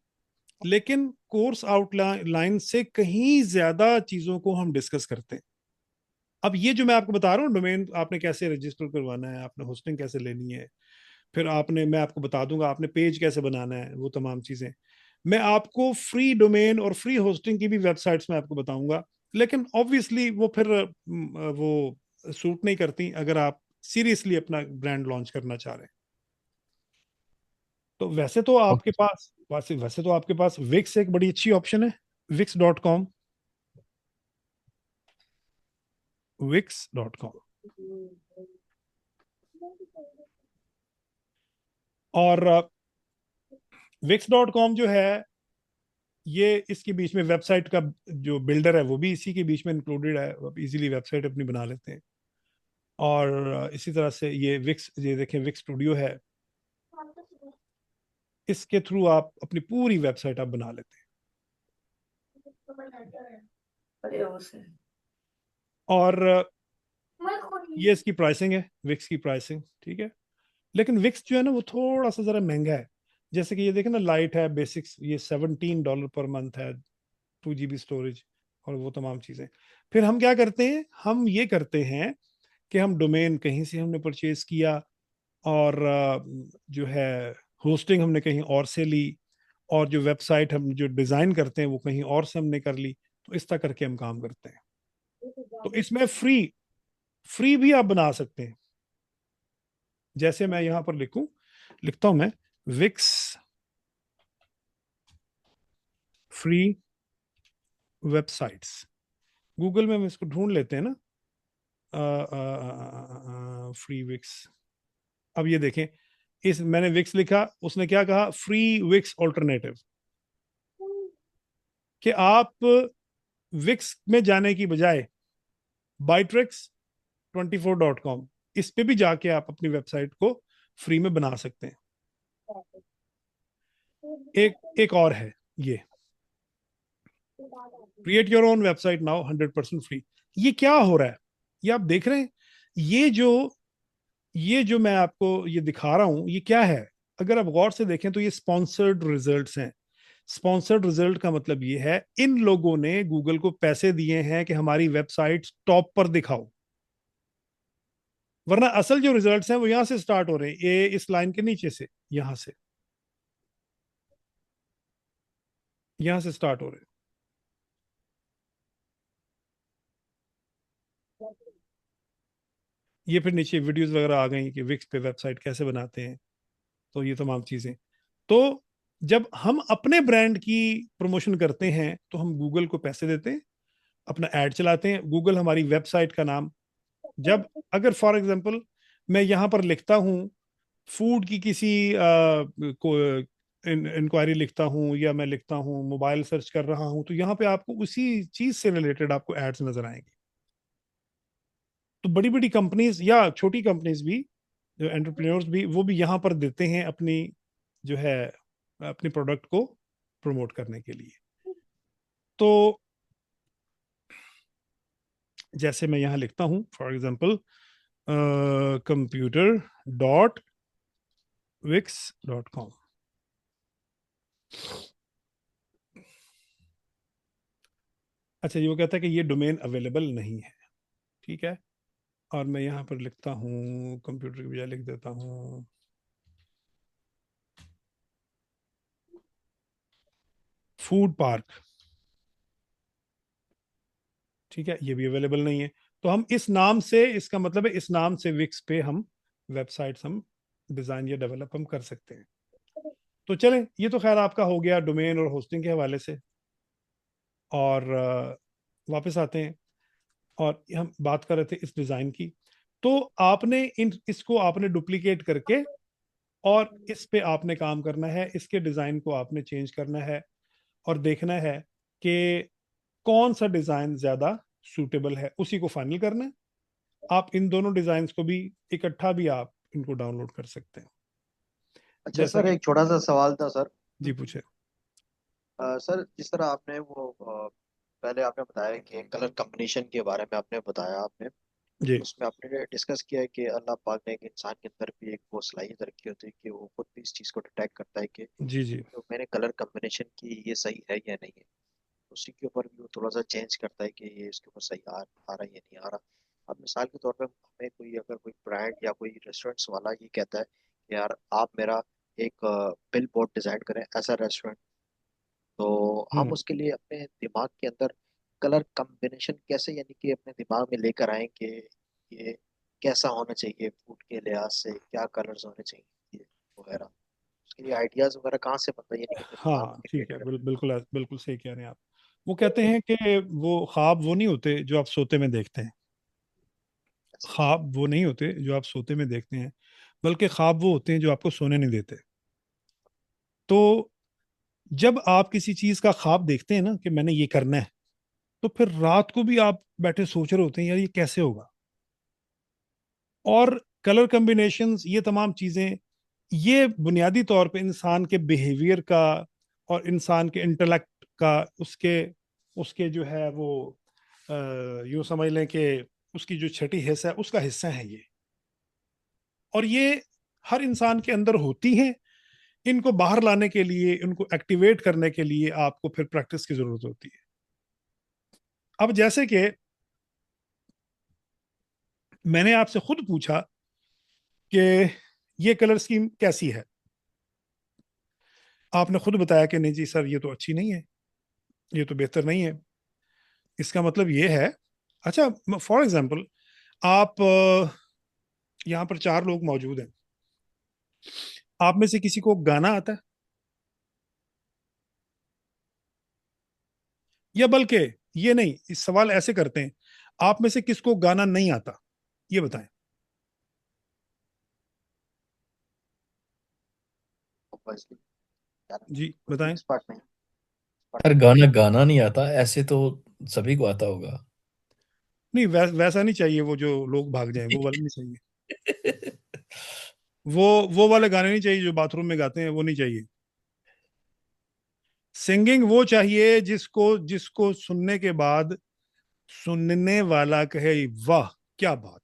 लेकिन कोर्स आउटलाइन से कहीं ज्यादा चीजों को हम डिस्कस करते हैं। अब ये जो मैं आपको बता रहा हूँ, डोमेन आपने कैसे रजिस्टर करवाना है, आपने होस्टिंग कैसे लेनी है, फिर मैं आपको बता दूंगा आपने पेज कैसे बनाना है, वो तमाम चीजें मैं आपको फ्री डोमेन और फ्री होस्टिंग की भी वेबसाइट्स में आपको बताऊंगा। लेकिन ऑब्वियसली वो फिर वो सूट नहीं करती अगर आप सीरियसली अपना ब्रांड लॉन्च करना चाह रहे हैं। तो वैसे तो आपके पास विक्स एक बड़ी अच्छी ऑप्शन है, wix.com, wix.com। और wix.com जो है, ये इसके बीच में वेबसाइट का जो बिल्डर है वो भी इसी के बीच में इंक्लूडेड है, आप इजीली वेबसाइट अपनी बना लेते हैं। और इसी तरह से ये देखें विक्स स्टूडियो है, इसके थ्रू आप अपनी पूरी वेबसाइट आप बना लेते हैं। और ये इसकी प्राइसिंग है, विक्स की प्राइसिंग, ठीक है। लेकिन विक्स जो है ना वो थोड़ा सा जरा महंगा है। जैसे कि ये देखें ना, लाइट है, बेसिक्स, ये $17 पर मंथ है, 2 GB स्टोरेज और वो तमाम चीजें। फिर हम क्या करते हैं, हम ये करते हैं कि हम डोमेन कहीं से हमने परचेज किया, और जो है होस्टिंग हमने कहीं और से ली, और जो वेबसाइट हम जो डिजाइन करते हैं वो कहीं और से हमने कर ली। तो इस तरह करके हम काम करते हैं। तो इसमें फ्री भी आप बना सकते हैं, जैसे मैं यहां पर लिखता हूं मैं विक्स फ्री वेबसाइट्स। गूगल में हम इसको ढूंढ लेते हैं ना, फ्री विक्स। अब ये देखें, इस मैंने विक्स लिखा, उसने क्या कहा, फ्री विक्स ऑल्टरनेटिव। कि आप विक्स में जाने की बजाय bytrix24.com इस पे भी जाके आप अपनी वेबसाइट को फ्री में बना सकते हैं। एक और है ये, create your own website now 100% free. ये क्या हो रहा है, ये आप देख रहे हैं, ये जो मैं आपको ये दिखा रहा हूं, ये क्या है? अगर आप गौर से देखें तो ये स्पॉन्सर्ड रिजल्ट्स हैं। स्पॉन्सर्ड रिजल्ट का मतलब ये है, इन लोगों ने गूगल को पैसे दिए हैं कि हमारी वेबसाइट टॉप पर दिखाओ, वरना असल जो रिजल्ट्स हैं वो यहां से स्टार्ट हो रहे हैं, ये इस लाइन के नीचे से, यहां से स्टार्ट हो रहे हैं। ये फिर नीचे वीडियोस वगैरह आ गई कि विक्स पे वेबसाइट कैसे बनाते हैं, तो ये तमाम चीजें। तो जब हम अपने ब्रांड की प्रमोशन करते हैं तो हम गूगल को पैसे देते हैं, अपना एड चलाते हैं, गूगल हमारी वेबसाइट का नाम, जब अगर फॉर एग्जांपल मैं यहां पर लिखता हूं फूड की किसी को इंक्वायरी लिखता हूं, या मैं लिखता हूं मोबाइल सर्च कर रहा हूं, तो यहाँ पे आपको उसी चीज से रिलेटेड आपको एड्स नजर आएंगे। तो बड़ी बड़ी कंपनीज या छोटी कंपनीज भी, जो एंटरप्रेन्योर्स भी, वो भी यहाँ पर देते हैं अपनी जो है अपने प्रोडक्ट को प्रमोट करने के लिए। तो जैसे मैं यहाँ लिखता हूँ फॉर एग्जांपल computer.wix.com। अच्छा, ये वो कहता है कि ये डोमेन अवेलेबल नहीं है, ठीक है। और मैं यहाँ पर लिखता हूँ, कंप्यूटर की बजाय लिख देता हूँ फूड पार्क, ठीक है, ये भी अवेलेबल नहीं है। तो हम इस नाम से, इसका मतलब है इस नाम से विक्स पे हम वेबसाइट्स हम डिजाइन या डेवलप हम कर सकते हैं। तो चलें, ये तो खैर आपका हो गया डोमेन और होस्टिंग के हवाले से। और वापस आते हैं, और हम बात कर रहे थे इस डिजाइन की। तो आपने इसको आपने डुप्लीकेट करके और इस पे आपने काम करना है, इसके डिजाइन को आपने चेंज करना है और देखना है कि कौन सा डिजाइन ज्यादा सूटेबल है, उसी को फाइनल करना है। आप इन दोनों डिजाइन को भी इकट्ठा भी आप इनको डाउनलोड कर सकते हैं। अच्छा जैसा सर, कि एक छोटा सा सवाल था सर। जी पूछे। सर, जिस तरह आपने पहले आपने बताया कि कलर कॉम्बिनेशन के बारे में आपने बताया, आपने जी उसमें आपने डिस्कस किया है कि अल्लाह पाक ने एक इंसान के अंदर भी एक वो सलाहियत रखी होती है कि वो खुद भी इस चीज़ को डिटेक्ट करता है कि जी जी जो मैंने कलर कॉम्बिनेशन की ये सही है या नहीं है। उसी के ऊपर भी वो थोड़ा सा चेंज करता है कि ये इसके ऊपर सही आ रहा है या नहीं आ रहा। अब मिसाल के तौर पे हमें कोई अगर कोई ब्रांड या कोई रेस्टोरेंट्स वाला ये कहता है कि यार आप मेरा एक बिल बोर्ड डिजाइन करें ऐसा रेस्टोरेंट, तो हम हम्म उसके लिए अपने दिमाग के अंदर कलर कॉम्बिनेशन कैसे, यानी कि अपने दिमाग में लेकर आए कि ये कैसा होना चाहिए, फूड के लिहाज से क्या कलर्स होने चाहिए वगैरह। उसके लिए आइडियाज वगैरह कहाँ से बनता है, यानी कि अपने दिमाग में हाँ ठीक क्रिएट है, करना। बिल्कुल बिल्कुल सही कह रहे हैं आप। वो कहते हैं कि वो ख्वाब वो नहीं होते जो आप सोते में देखते हैं, ऐसा जी। ख्वाब वो नहीं होते जो आप सोते में देखते हैं, बल्कि ख्वाब वो होते हैं जो आपको सोने नहीं देते। तो जब आप किसी चीज का ख्वाब देखते हैं ना कि मैंने ये करना है, तो फिर रात को भी आप बैठे सोच रहे होते हैं यार ये कैसे होगा। और कलर कॉम्बिनेशंस, ये तमाम चीजें, ये बुनियादी तौर पे इंसान के बिहेवियर का और इंसान के इंटेलेक्ट का, उसके उसके जो है वो यूं समझ लें कि उसकी जो छठी हिस्सा है उसका हिस्सा है ये। और ये हर इंसान के अंदर होती हैं। इनको बाहर लाने के लिए, इनको एक्टिवेट करने के लिए आपको फिर प्रैक्टिस की जरूरत होती है। अब जैसे कि मैंने आपसे खुद पूछा कि ये कलर स्कीम कैसी है, आपने खुद बताया कि नहीं जी सर ये तो अच्छी नहीं है, ये तो बेहतर नहीं है। इसका मतलब ये है, अच्छा फॉर एग्जांपल आप यहाँ पर चार लोग मौजूद हैं, आप में से किसी को गाना आता है? या बल्कि ये नहीं, इस सवाल ऐसे करते हैं, आप में से किसको गाना नहीं आता, ये बताएं। ऑब्वियसली जी बताएं। एक्सपर्ट नहीं। यार गाना गाना नहीं आता ऐसे तो सभी को आता होगा। नहीं वैसा नहीं चाहिए, वो जो लोग भाग जाएं वो वाला नहीं चाहिए। वो वाले गाने नहीं चाहिए जो बाथरूम में गाते हैं, वो नहीं चाहिए। सिंगिंग वो चाहिए जिसको जिसको सुनने के बाद सुनने वाला कहे वाह क्या बात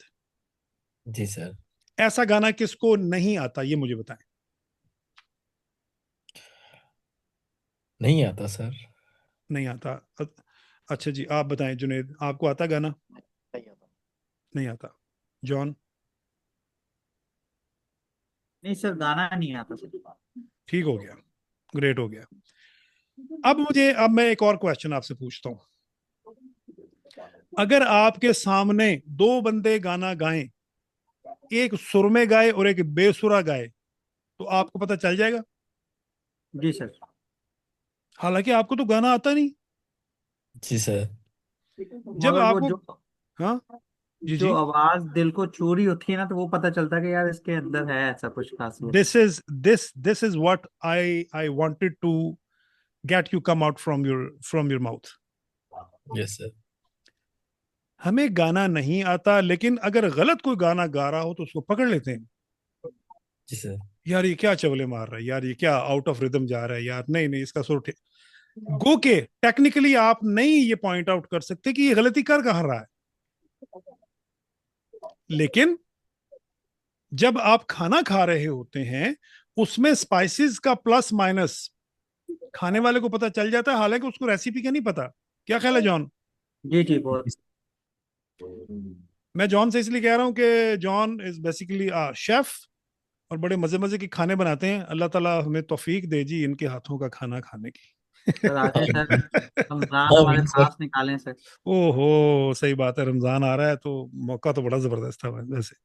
जी सर। है। ऐसा गाना किसको नहीं आता, ये मुझे बताएं। नहीं आता सर। नहीं आता। अच्छा जी, आप बताएं जुनेद, आपको आता गाना? नहीं आता। नहीं आता। जॉन? नहीं सर, गाना नहीं आता सर। ठीक हो गया, ग्रेट हो गया। अब मैं एक और क्वेश्चन आपसे पूछता हूं। अगर आपके सामने दो बंदे गाना गाएं, एक सुर में गाए और एक बेसुरा गाए, तो आपको पता चल जाएगा? जी सर। हालांकि आपको तो गाना आता नहीं। जी सर। जब मगर वो आपको, जो हाँ जी जो जी, आवाज दिल को छू रही होती है ना, तो वो पता चलता है कि यार इसके अंदर है ऐसा कुछ खासियत। This is what I wanted to get you come out from your mouth. Yes sir. हमें गाना नहीं आता, लेकिन अगर गलत कोई गाना गा रहा हो तो उसको पकड़ लेते हैं। जी सर। यार ये क्या चवले मार रहा है, यार ये क्या आउट ऑफ रिदम जा रहा है, यार नहीं नहीं इसका सुर ठीक। गो के टेक्निकली आप नहीं ये पॉइंट आउट कर सकते कि ये गलती कर कहाँ रहा है, लेकिन जब आप खाना खा रहे होते हैं, उसमें स्पाइसेस का प्लस माइनस खाने वाले को पता चल जाता है, हालांकि उसको रेसिपी का नहीं पता। क्या ख्याल है जॉन? जी जी, बहुत। मैं जॉन से इसलिए कह रहा हूं कि जॉन इज बेसिकली शेफ, और बड़े मजे मजे के खाने बनाते हैं। अल्लाह ताला हमें तौफीक दे जी इनके हाथों का खाना खाने की। सर आ जाए सर, रमजान हमारे आमीन सर। पास निकालें सर। ओहो सही बात है, रमजान आ रहा है तो मौका तो बड़ा जबरदस्त था वैसे।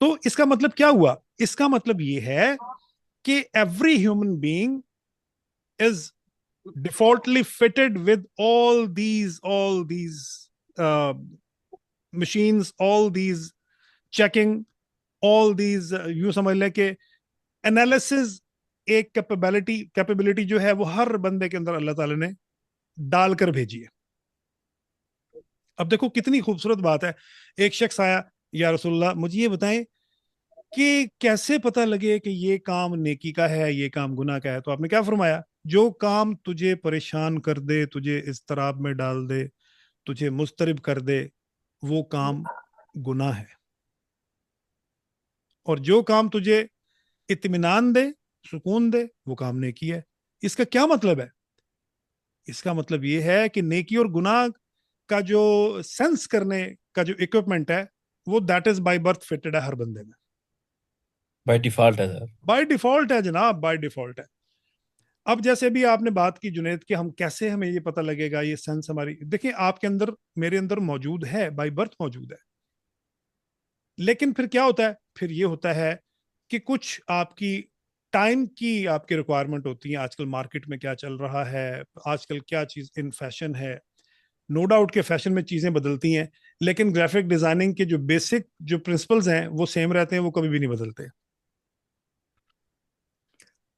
तो इसका मतलब क्या हुआ? इसका मतलब ये है कि every human being is defaultly fitted with all these uh, machines, all these checking, all these यूं समझ ले कि एनालिसिस, एक कैपेबिलिटी जो है वो हर बंदे के अंदर अल्लाह ताला ने डालकर भेजी है। अब देखो कितनी खूबसूरत बात है। एक शख्स आया, या रसूलुल्लाह मुझे ये बताएं कि कैसे पता लगे कि ये काम नेकी का है, ये काम गुनाह का है। तो आपने क्या फरमाया? जो काम तुझे परेशान कर दे, तुझे इस्तराब में डाल दे, तुझे मुस्तरिब कर दे, वो काम गुनाह है। और जो काम तुझे इत्मीनान दे, सुकून दे, वो काम नेकी है। इसका क्या मतलब है? इसका मतलब ये है कि नेकी और गुनाह का जो सेंस करने का जो इक्विपमेंट है, वो that is by birth fitted है हर बंदे में। बाय डिफॉल्ट है सर। बाय डिफॉल्ट है जनाब, बाय डिफॉल्ट है। अब जैसे भी आपने बात की जुनेद कि हम कैसे, हमें ये पता लगेगा, ये सेंस हमारी, देखिए आपके अंदर मेरे अंदर मौजूद है, बाय बर्थ मौजूद है। लेकिन फिर क्या होता है? फिर ये होता है कि कुछ आपकी टाइम की आपकी रिक्वायरमेंट होती है। आजकल मार्केट में क्या चल रहा है, आजकल क्या चीज इन फैशन है। नो डाउट के फैशन में चीजें बदलती हैं, लेकिन ग्राफिक डिजाइनिंग के जो बेसिक जो प्रिंसिपल्स हैं वो सेम रहते हैं, वो कभी भी नहीं बदलते।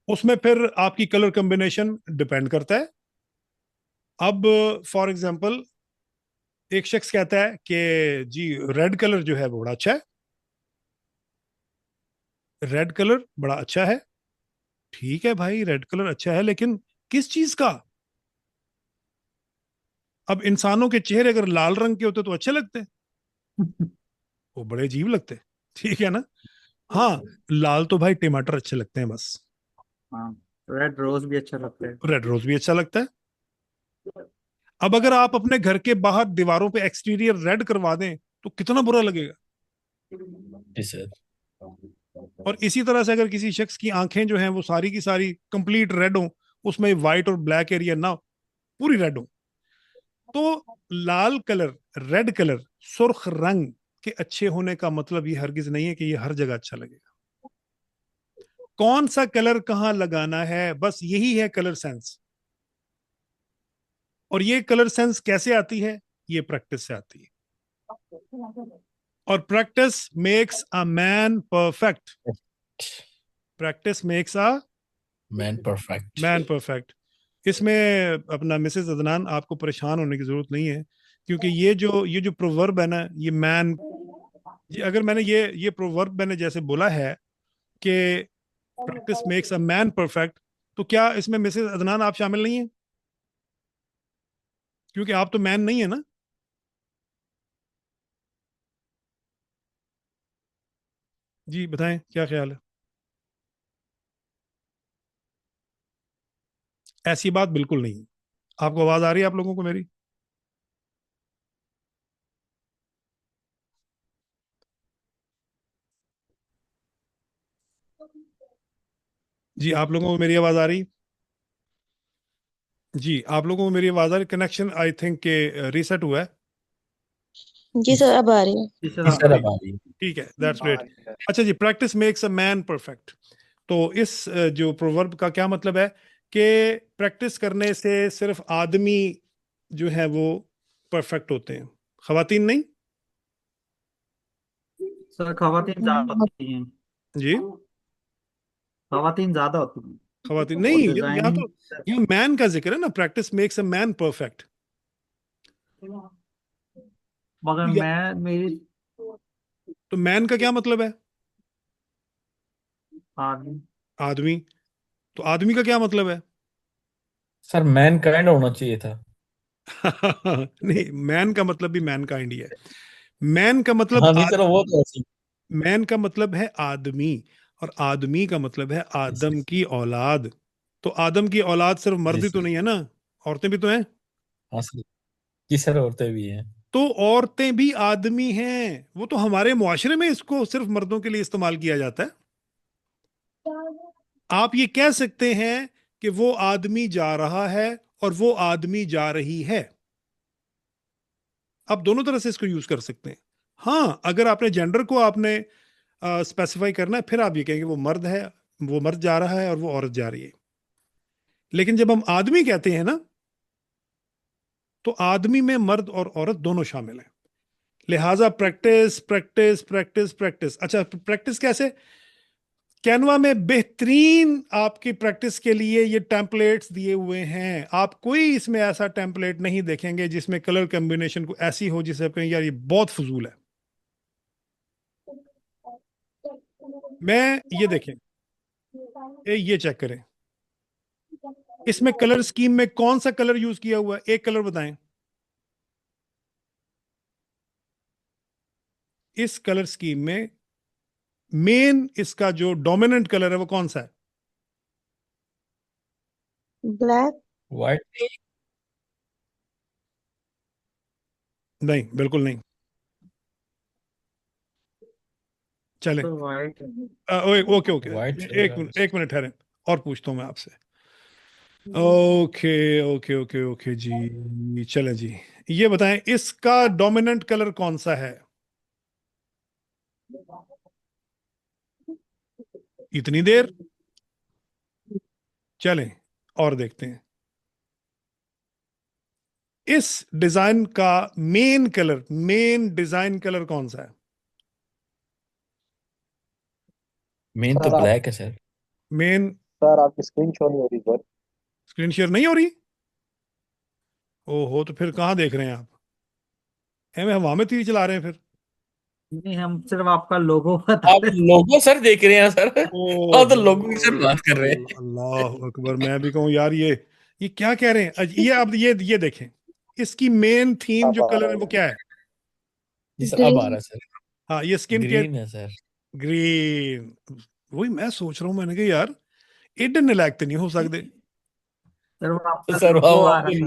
उसमें फिर आपकी कलर कॉम्बिनेशन डिपेंड करता है। अब फॉर एग्जांपल एक शख्स कहता है कि जी रेड कलर जो है वो बड़ा अच्छा है, रेड कलर बड़ा अच्छा है। ठीक है भाई, रेड कलर अच्छा है, लेकिन किस चीज का? अब इंसानों के चेहरे अगर लाल रंग के होते तो अच्छे लगते, वो बड़े अजीब लगते। ठीक है ना? हाँ, लाल तो भाई टमाटर अच्छे लगते हैं बस। हाँ, रेड रोज भी अच्छा लगता है। रेड रोज भी अच्छा लगता है। अब अगर आप अपने घर के बाहर दीवारों पे एक्सटीरियर रेड करवा दें तो कितना बुरा लगेगा। जी सर। और इसी तरह से अगर किसी शख्स की आंखें जो हैं वो सारी की सारी कंप्लीट रेड हो, उसमें व्हाइट और ब्लैक एरिया ना हो, पूरी रेड हो, तो लाल कलर, रेड कलर, सुर्ख रंग के अच्छे होने का मतलब ये हरगिज नहीं है कि ये हर जगह अच्छा लगेगा। कौन सा कलर कहाँ लगाना है, बस यही है कलर सेंस। और ये कलर सेंस कैसे आती है? ये प्रैक्टिस से आती है। और practice makes a man perfect. Practice makes a man perfect. Man perfect. इसमें अपना मिसेस अदनान, आपको परेशान होने की जरूरत नहीं है, क्योंकि ये जो प्रोवर्ब है ना, ये मैन, अगर मैंने ये प्रोवर्ब मैंने जैसे बोला है कि practice makes a man perfect, तो क्या इसमें मिसेस अदनान आप शामिल नहीं है? क्योंकि आप तो मैन नहीं है ना। जी बताएं, क्या ख्याल है? ऐसी बात बिल्कुल नहीं है। आपको आवाज आ रही है आप लोगों को मेरी? जी आप लोगों को मेरी आवाज आ रही? जी आप लोगों को मेरी आवाज आ रही? कनेक्शन आई थिंक के रीसेट हुआ है। जी सर, अब आ रही है। जी सर, जी हाँ सर, आप अब आ रही है। ठीक है, दैट्स आ ग्रेट। रही है। अच्छा जी, practice makes a man perfect. तो इस जो प्रोवर्ब का क्या मतलब है कि प्रैक्टिस करने से सिर्फ आदमी जो है वो परफेक्ट होते हैं, खवातीन नहीं। सर खवातीन ज्यादा होती हैं। जी खवातीन ज्यादा होती हैं। खवातीन वो नहीं, यहाँ डिजाइनिंग। तो यहाँ मैन का जिक्र है ना, practice makes a man perfect. मगर तो, मैं मेरी तो मैन का क्या मतलब है? आदमी। आदमी। तो आदमी का क्या मतलब है? सर मैन काइंड होना चाहिए था। नहीं, मैन का मतलब भी मैन काइंड ही है। मैन का मतलब हाँ जी सर, वो तो ऐसी। मैन का मतलब है आदमी, और आदमी का मतलब है जी सर। आदम की औलाद। तो आदम की औलाद सिर्फ जी मर्द ही तो सर। नहीं है ना, औरतें भी तो हैं। हाँ सर। जी सर, औरतें भी हैं। तो औरतें भी आदमी हैं। वो तो हमारे मुआशरे में इसको सिर्फ मर्दों के लिए इस्तेमाल किया जाता है। आप ये कह सकते हैं कि वो आदमी जा रहा है और वो आदमी जा रही है। आप दोनों तरह से इसको यूज कर सकते हैं। हाँ, अगर आपने जेंडर को आपने स्पेसिफाई करना है, फिर आप ये कहेंगे वो मर्द है, वो मर्द जा रहा है और वो औरत जा रही है। लेकिन जब हम आदमी कहते हैं ना, तो आदमी में मर्द और औरत दोनों शामिल हैं। लिहाजा प्रैक्टिस प्रैक्टिस प्रैक्टिस प्रैक्टिस। अच्छा, प्रैक्टिस कैसे? कैनवा में बेहतरीन आपकी प्रैक्टिस के लिए ये टेम्पलेट्स दिए हुए हैं। आप कोई इसमें ऐसा टेम्पलेट नहीं देखेंगे जिसमें कलर कॉम्बिनेशन को ऐसी हो जिसे आप कहें यार ये बहुत फजूल है। मैं ये देखें, ये चेक करें, इसमें कलर स्कीम में कौन सा कलर यूज किया हुआ है? एक कलर बताएं। इस कलर स्कीम में मेन इसका जो डोमिनेंट कलर है वो कौन सा है? ब्लैक। व्हाइट। नहीं, बिल्कुल नहीं। चलें। तो वाइट। ओके ओके, व्हाइट एक चलेगा। मिनट, एक मिनट ठहरें, और पूछता हूं मैं आपसे। ओके ओके ओके ओके जी, चलें जी। ये बताएं इसका डोमिनेंट कलर कौन सा है? इतनी देर, चलें और देखते हैं। इस डिजाइन का main colour, main design colour कौन सा है? मेन तो सर आप ब्लैक है सर। मेन। सर आपकी स्क्रीन शो नहीं हो रही सर। स्क्रीन शेयर नहीं हो रही? ओहो, तो फिर कहाँ देख रहे हैं आप? हमें हवा में तीर चला रहे हैं फिर? नहीं, हम सिर्फ आपका लोगो बता आप रहे लोगो सर देख रहे हैं सर। हाँ, तो ओहो, लोगो की सर बात कर रहे हैं। अल्लाह अकबर। मैं भी कहूँ यार ये क्या कह रहे हैं? ये अब ये देखें, इसकी मेन थीम अब जो आ कलर रहा है है। वो क्या है? जी सर, अब आ रहा ग्रीन। है सर। हाँ, ये स्किन के ग्रीन है सर। ग्रीन। वही मैं सोच रहा हूँ, मैंने कहा यार एडे नालायक तो नहीं हो सकते। सर, वो तो आपका सर लोगो वो आ रहा आपके था।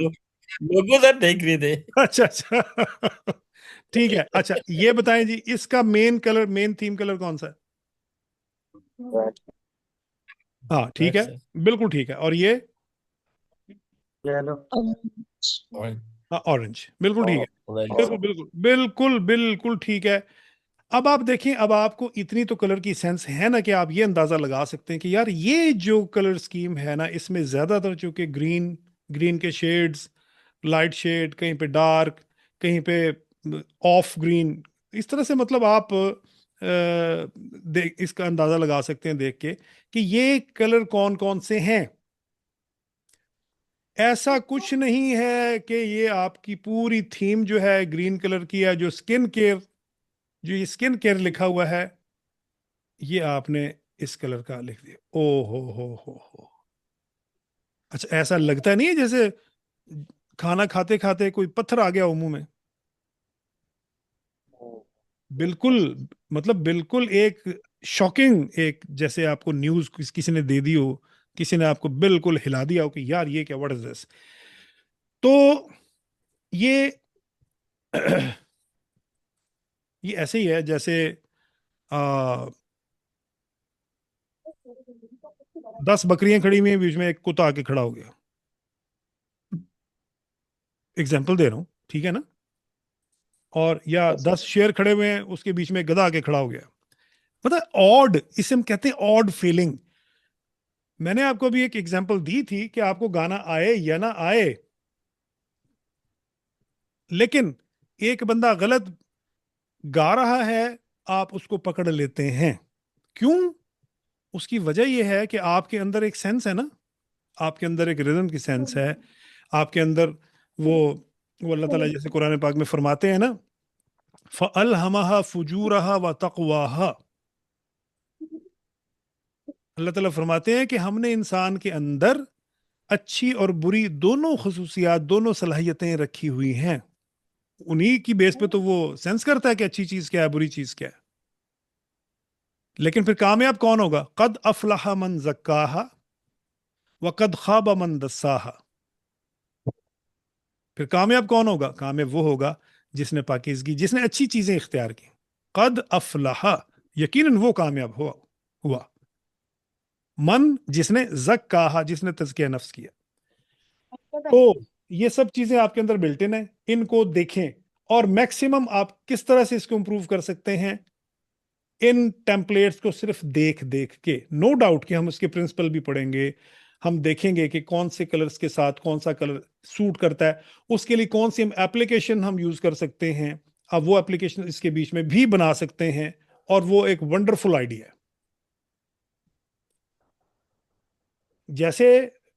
लोगो सर देख रहे थे। अच्छा अच्छा। ठीक है। अच्छा ये बताएं जी, इसका main colour, main theme colour कौन सा है? Right. हाँ ठीक रेड है, सर। बिल्कुल ठीक है। और ये? येलो। और हाँ ऑरेंज, बिल्कुल ठीक है। ऑरेंज बिल्कुल सर। बिल्कुल बिल्कुल बिल्कुल ठीक है। अब आप देखें, अब आपको इतनी तो कलर की सेंस है ना कि आप ये अंदाजा लगा सकते हैं कि यार ये जो कलर स्कीम है ना, इसमें ज्यादातर चूंकि ग्रीन, ग्रीन के शेड्स, लाइट शेड, कहीं पे डार्क, कहीं पे ऑफ ग्रीन, इस तरह से मतलब आप देख इसका अंदाजा लगा सकते हैं देख के कि ये कलर कौन कौन से हैं। ऐसा कुछ नहीं है कि ये आपकी पूरी थीम जो है ग्रीन कलर की है, जो स्किन केयर, जो ये स्किन केयर लिखा हुआ है, ये आपने इस कलर का लिख दिया। ओ हो। अच्छा, ऐसा लगता नहीं है जैसे खाना खाते खाते कोई पत्थर आ गया हो मुंह में? बिल्कुल, मतलब बिल्कुल एक शॉकिंग, एक जैसे आपको न्यूज किसी ने दे दी हो, किसी ने आपको बिल्कुल हिला दिया हो कि यार ये क्या, व्हाट इज दिस। तो ये ये ऐसे ही है जैसे आ, 10 बकरियां खड़ी हुई हैं, बीच में एक कुत्ता आके खड़ा हो गया। एग्जाम्पल दे रहा हूं, ठीक है ना? और या यस 10 शेर खड़े हुए हैं, उसके बीच में एक गधा आके खड़ा हो गया। मतलब ऑड, इसे हम कहते हैं ऑड फीलिंग। मैंने आपको भी एक एग्जांपल दी थी कि आपको गाना आए या ना आए, लेकिन एक बंदा गलत गा रहा है, आप उसको पकड़ लेते हैं। क्यों? उसकी वजह यह है कि आपके अंदर एक सेंस है ना, आपके अंदर एक रिदम की सेंस है, आपके अंदर वो वो अल्लाह ताला जैसे कुरान पाक में फरमाते हैं ना, फ़अल्हमहा फुजूरहा व तक़वाहा। अल्लाह ताला फरमाते हैं कि हमने इंसान के अंदर अच्छी और बुरी दोनों खसूसियात, दोनों सलाहियतें रखी हुई हैं। उन्हीं की बेस पे तो वो सेंस करता है कि अच्छी चीज क्या है, बुरी चीज क्या है। लेकिन फिर कामयाब कौन होगा? कद अफलाह मन जक्काहा व कद खाबा मन दस्साहा। फिर कामयाब कौन होगा? कामयाब वो होगा जिसने पाकीज़गी, जिसने अच्छी चीजें इख्तियार की। कद अफलाह, यकीनन वो कामयाब हुआ। मन, जिसने जक्काहा, जिसने तज़किया नफ्स किया। तो ये सब चीजें आपके अंदर बिल्ट इन है, इनको देखें। और मैक्सिमम आप किस तरह से इसको इंप्रूव कर सकते हैं? इन टेम्पलेट्स को सिर्फ देख देख के। नो डाउट कि हम उसके प्रिंसिपल भी पढ़ेंगे, हम देखेंगे कि कौन से कलर्स के साथ कौन सा कलर सूट करता है, उसके लिए कौन सी हम एप्लीकेशन हम यूज कर सकते हैं। अब वो एप्लीकेशन इसके बीच में भी बना सकते हैं, और वो एक वंडरफुल आइडिया है। जैसे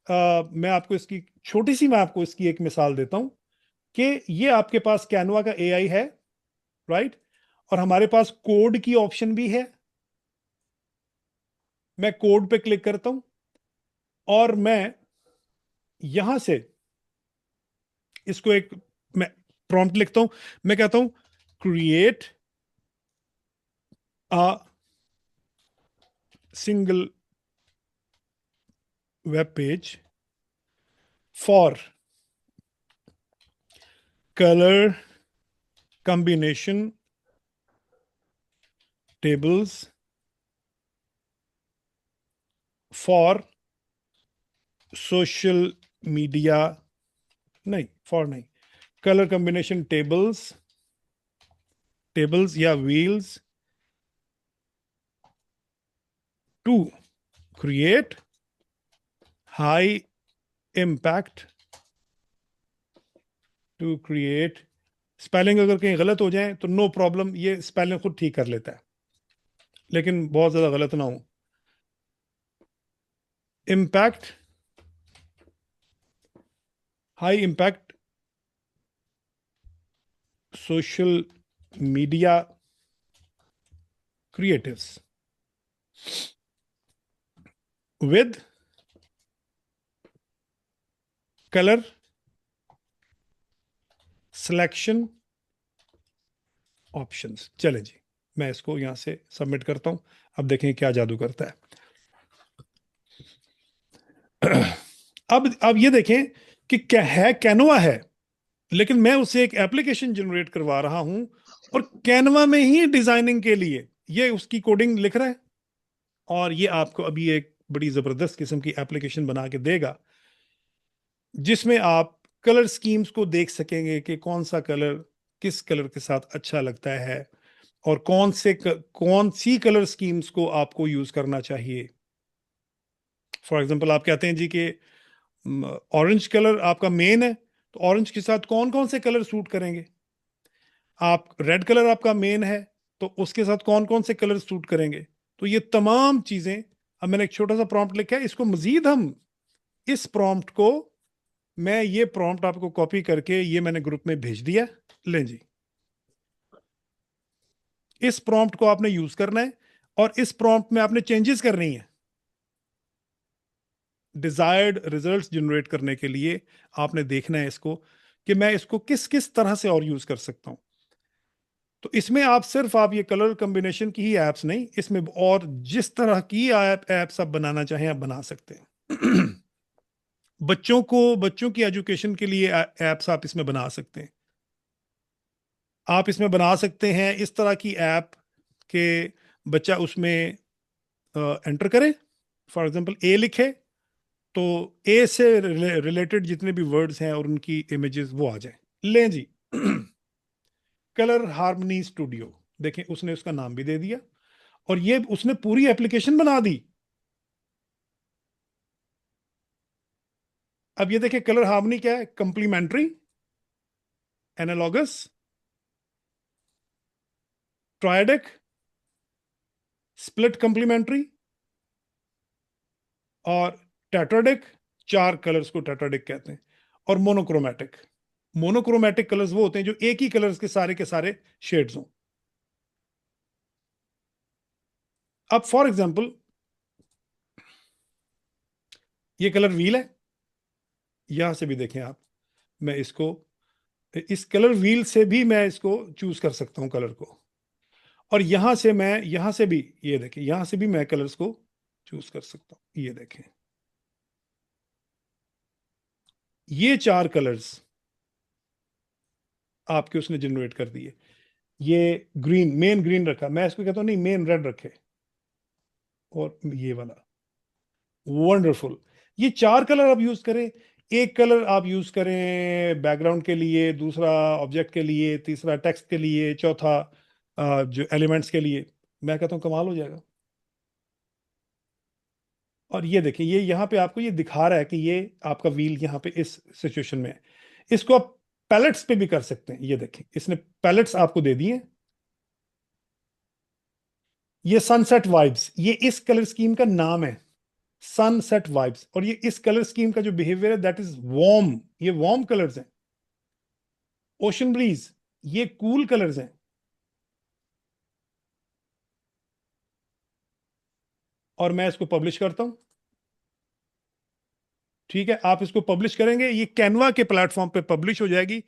मैं आपको इसकी छोटी सी, मैं आपको इसकी एक मिसाल देता हूं कि ये आपके पास कैनवा का एआई है, राइट? और हमारे पास कोड की ऑप्शन भी है। मैं कोड पे क्लिक करता हूं और मैं यहां से इसको एक, मैं प्रॉम्प्ट लिखता हूं। मैं कहता हूं create a single web page for colour combination tables for social media, नहीं फॉर नहीं, कलर कॉम्बिनेशन टेबल्स, टेबल्स या wheels to create high impact, to create, spelling अगर कहीं गलत हो जाए तो नो प्रॉब्लम, ये स्पेलिंग खुद ठीक कर लेता है, लेकिन बहुत ज्यादा गलत ना हो। Impact, high impact social media creatives with colour selection options. चले जी, मैं इसको यहां से सबमिट करता हूं। अब देखें क्या जादू करता है। अब ये देखें कि क्या है, कैनवा है, लेकिन मैं उससे एक एप्लीकेशन जनरेट करवा रहा हूं, और कैनवा में ही डिजाइनिंग के लिए ये उसकी कोडिंग लिख रहा है, और ये आपको अभी एक बड़ी जबरदस्त किस्म की एप्लीकेशन बना के देगा, जिसमें आप कलर स्कीम्स को देख सकेंगे कि कौन सा कलर किस कलर के साथ अच्छा लगता है। और कौन सी कलर स्कीम्स को आपको यूज करना चाहिए। फॉर एग्जांपल आप कहते हैं जी कि ऑरेंज कलर आपका मेन है, तो ऑरेंज के साथ कौन कौन से कलर सूट करेंगे। आप रेड कलर आपका मेन है, तो उसके साथ कौन कौन से कलर सूट करेंगे। तो ये तमाम चीजें, अब मैंने एक छोटा सा प्रॉम्प्ट लिखा है, इसको मजीद हम इस प्रॉम्प्ट को, मैं ये प्रॉम्प्ट आपको कॉपी करके ये मैंने ग्रुप में भेज दिया। लें जी, इस प्रॉम्प्ट को आपने यूज करना है और इस प्रॉम्प्ट में आपने चेंजेस करनी है। डिजायर्ड रिजल्ट्स जनरेट करने के लिए आपने देखना है इसको कि मैं इसको किस किस तरह से और यूज कर सकता हूं। तो इसमें आप सिर्फ आप ये कलर कॉम्बिनेशन की ही एप्स नहीं, इसमें और जिस तरह की एप्स आप बनाना चाहें आप बना सकते हैं। बच्चों की एजुकेशन के लिए एप्स आप इसमें बना सकते हैं। आप इसमें बना सकते हैं इस तरह की ऐप के बच्चा उसमें एंटर करे, फॉर एग्जांपल ए लिखे, तो ए से रिलेटेड जितने भी वर्ड्स हैं और उनकी इमेजेस वो आ जाए। लें जी, कलर हार्मनी स्टूडियो, देखें उसने उसका नाम भी दे दिया और ये उसने पूरी एप्लीकेशन बना दी। अब ये देखें कलर हार्मनी क्या है, complementary, analogous, triadic, split complementary और टेट्राडिक। चार कलर्स को टेट्राडिक कहते हैं। और मोनोक्रोमैटिक, मोनोक्रोमैटिक कलर्स वो होते हैं जो एक ही कलर्स के सारे शेड्स हों। अब फॉर एग्जांपल ये कलर व्हील है, यहां से भी देखें आप, मैं इसको इस कलर व्हील से भी मैं इसको चूज कर सकता हूं कलर को। और यहां से भी ये देखें, यहां से भी मैं कलर्स को चूज कर सकता हूं। ये देखें, ये चार कलर्स आपके उसने जनरेट कर दिए। ये ग्रीन, मेन ग्रीन रखा, मैं इसको कहता हूं नहीं मेन रेड रखे, और ये वाला वंडरफुल। ये चार कलर आप यूज करें। एक कलर आप यूज करें बैकग्राउंड के लिए, दूसरा ऑब्जेक्ट के लिए, तीसरा टेक्स्ट के लिए, चौथा जो एलिमेंट्स के लिए। मैं कहता हूं कमाल हो जाएगा। और ये देखिए, ये यहाँ पे आपको ये दिखा रहा है कि ये आपका व्हील यहाँ पे इस सिचुएशन में है। इसको आप पैलेट्स पे भी कर सकते हैं। ये देखें, इसने पैलेट्स आपको दे दिए। ये सनसेट वाइब्स, ये इस कलर स्कीम का नाम है, सनसेट वाइब्स। और ये इस कलर स्कीम का जो बिहेवियर है दैट इज वार्म, ये वार्म कलर्स हैं। ओशन ब्रीज, ये कूल कलर्स हैं। और मैं इसको पब्लिश करता हूं। ठीक है, आप इसको पब्लिश करेंगे, ये कैनवा के प्लेटफॉर्म पे पब्लिश हो जाएगी।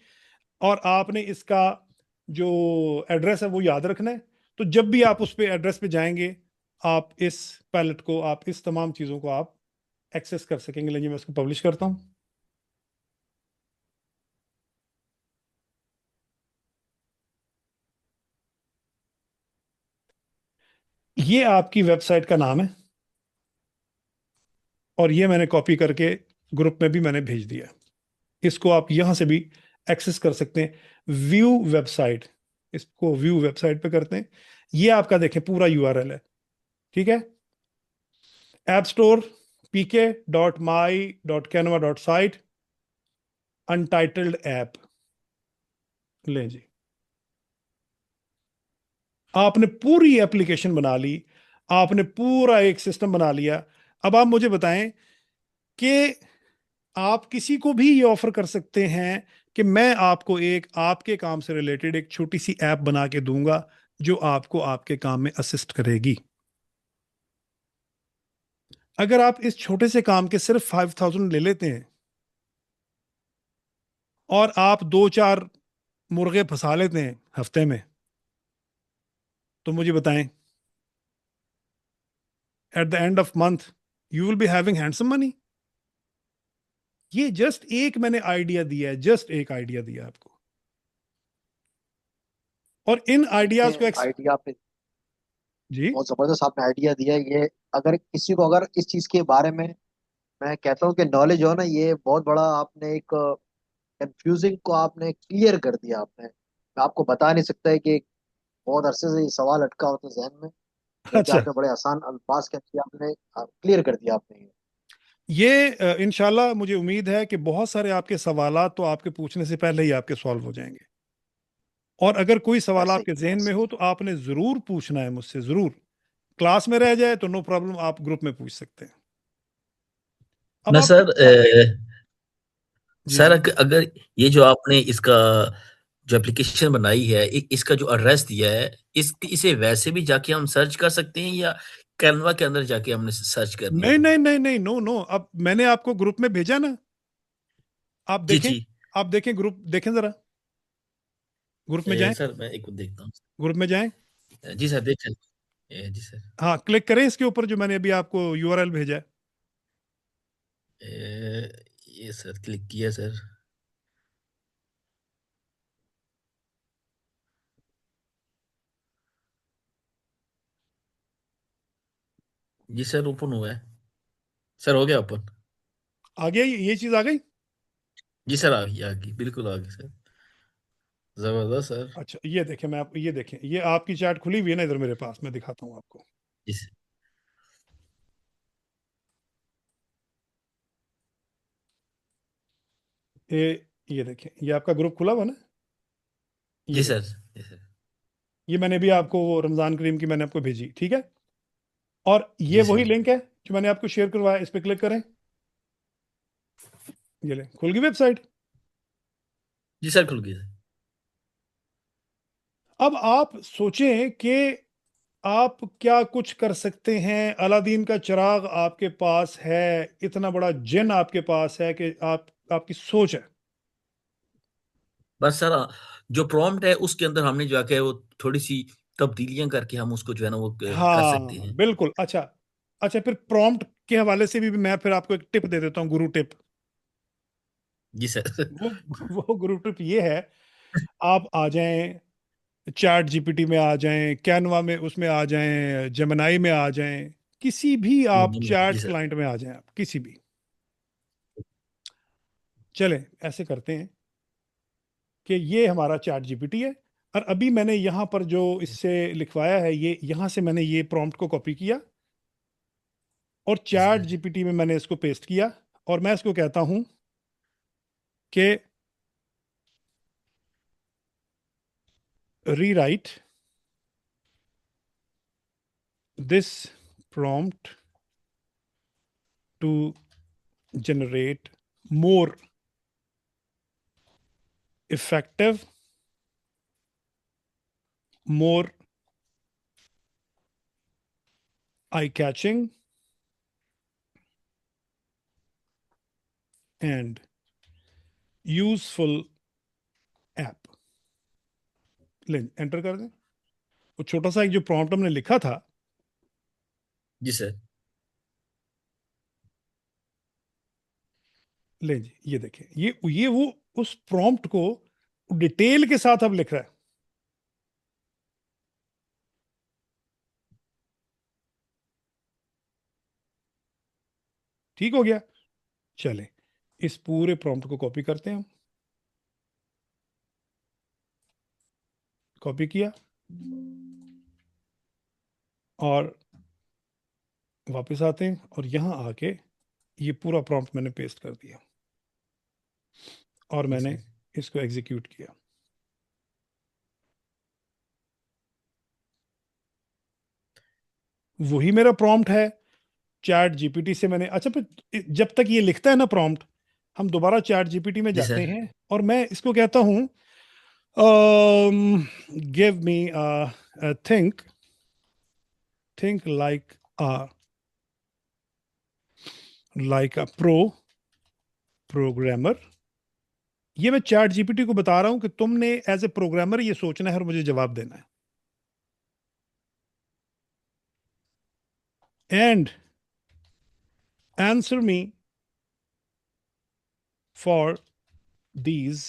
और आपने इसका जो एड्रेस है वो याद रखना है। तो जब भी आप उस पे एड्रेस पे जाएंगे, आप इस पैलेट को, आप इस तमाम चीजों को आप एक्सेस कर सकेंगे। लेकिन मैं इसको पब्लिश करता हूं। ये आपकी वेबसाइट का नाम है और ये मैंने कॉपी करके ग्रुप में भी मैंने भेज दिया। इसको आप यहां से भी एक्सेस कर सकते हैं। व्यू वेबसाइट, इसको व्यू वेबसाइट पे करते हैं। ये आपका देखें पूरा यूआरएल है। ठीक है, app store, pk.my.canva.site, untitled app. लें जी, आपने पूरी एप्लीकेशन बना ली, आपने पूरा एक सिस्टम बना लिया। अब आप मुझे बताएं कि आप किसी को भी ये ऑफर कर सकते हैं कि मैं आपको एक आपके काम से रिलेटेड एक छोटी सी ऐप बना के दूंगा जो आपको आपके काम में असिस्ट करेगी। अगर आप इस छोटे से काम के सिर्फ 5,000 ले लेते हैं और आप दो चार मुर्गे फंसा लेते हैं हफ्ते में, तो मुझे बताएं, at the end of month you will be having handsome money. ये जस्ट एक मैंने आइडिया दिया है, जस्ट एक आइडिया दिया आपको। और इन आइडियाज को आइडिया पे जी, बहुत जबरदस्त आपने आइडिया दिया है। ये अगर किसी को अगर इस चीज के बारे में, मैं कहता हूँ कि नॉलेज हो ना, ये बहुत बड़ा आपने एक कंफ्यूजिंग को आपने क्लियर कर दिया। आपने, मैं आपको बता नहीं सकता है कि बहुत अरसे से ये सवाल अटका होता जहन में, जो कि अच्छा, आपने बड़े आसान अल्फाज के अंदर आपने क्लियर कर दिया आपने ये इंशाल्लाह मुझे उम्मीद है कि बहुत सारे आपके सवालात तो आपके पूछने से पहले ही आपके सॉल्व हो जाएंगे। और अगर कोई सवाल ऐसे आपके ही जहन में ऐसे हो ही। तो आपने जरूर पूछना है मुझसे, जरूर। क्लास में रह जाए तो नो प्रॉब्लम, आप ग्रुप में पूछ सकते हैं। अब ना आप सर, जी सर जी। अगर ये जो आपने इसका जो एप्लीकेशन बनाई है, इसका जो एड्रेस दिया है, इसे वैसे भी जाके हम सर्च कर सकते हैं या कैनवा के अंदर जाके हमने सर्च करनी नहीं है? नहीं नहीं नहीं, नो नो, अब मैंने आपको ग्रुप में भेजा ना, आप जी देखें। जी। आप देखें, ग्रुप देखें जरा, ग्रुप में जाएं, सर मैं एक को देखता हूँ। ग्रुप में जाएं। जी सर, देख जी सर। हाँ, क्लिक करें इसके ऊपर जो मैंने अभी आपको यूआरएल भेजा है। ये सर क्लिक किया सर। जी सर, ओपन हुआ है। सर हो गया ओपन। आ गया, ये चीज आ गई। जी सर, आ गई, बिल्कुल आ गई सर। जबरदस्त सर। अच्छा, ये देखें, मैं आप ये देखें, ये आपकी चैट खुली हुई है ना इधर मेरे पास, मैं दिखाता हूँ आपको। जी सर। ये देखें, ये आपका ग्रुप खुला हुआ ना, ये जी सर। देखें। जी सर। ये मैंने भी आपको वो रमजान करीम की मैंने आपको भेजी, ठीक है। और ये जी वही सर। लिंक है जो मैंने आपको शेयर करवाया, इस पर क्लिक करें। ये ले, खुल गई वेबसाइट। जी सर, खुल गई सर। अब आप सोचें कि आप क्या कुछ कर सकते हैं। अलादीन का चिराग आपके पास है, इतना बड़ा जिन आपके पास है कि आप, आपकी सोच है। बस सर, जो प्रॉम्प्ट है उसके अंदर हमने जो है वो थोड़ी सी तब्दीलियां करके हम उसको जो है ना वो कर सकते हाँ हैं। बिल्कुल। अच्छा, अच्छा, फिर प्रॉम्प्ट के हवाले से भी मैं फिर आपको एक टिप दे देता हूँ, गुरु टिप। जी सर। वो वो गुरु टिप ये है, आप आ जाएं चैट जीपीटी में, आ जाएं कैनवा में, उसमें आ जाएं जेमिनाई में, आ जाएं किसी भी आप जी चैट सर। क्लाइंट में आ जाएं, आप किसी भी। चलें ऐसे करते हैं कि ये हमारा चैट जीपीटी है, और अभी मैंने यहाँ पर जो इससे लिखवाया है, ये यहाँ से मैंने ये प्रॉम्प्ट को कॉपी किया और जी चैट सर। जीपीटी में मैंने इसको पेस्ट किया। और मैं इसको कहता हूँ कि rewrite this prompt to generate more effective, more eye-catching, and useful app। ले एंटर कर दें। वो छोटा सा एक जो प्रॉम्प्ट हमने लिखा था, जी सर। ले जी, ये देखें, ये वो उस प्रॉम्प्ट को डिटेल के साथ अब लिख रहा है। ठीक हो गया। चलें, इस पूरे प्रॉम्प्ट को कॉपी करते हैं हम। कॉपी किया और वापस आते हैं, और यहां आके ये पूरा प्रॉम्प्ट मैंने पेस्ट कर दिया और जी मैंने सर। इसको एग्जीक्यूट किया। वही मेरा प्रॉम्प्ट है, चैट जीपीटी से मैंने। अच्छा, फिर जब तक ये लिखता है ना प्रॉम्प्ट, हम दोबारा चैट जीपीटी में जी जाते सर। हैं और मैं इसको कहता हूँ give me think think like a programmer. ये मैं चैट जीपीटी को बता रहा हूं कि तुमने एज ए प्रोग्रामर ये सोचना है और मुझे जवाब देना है। And answer me for these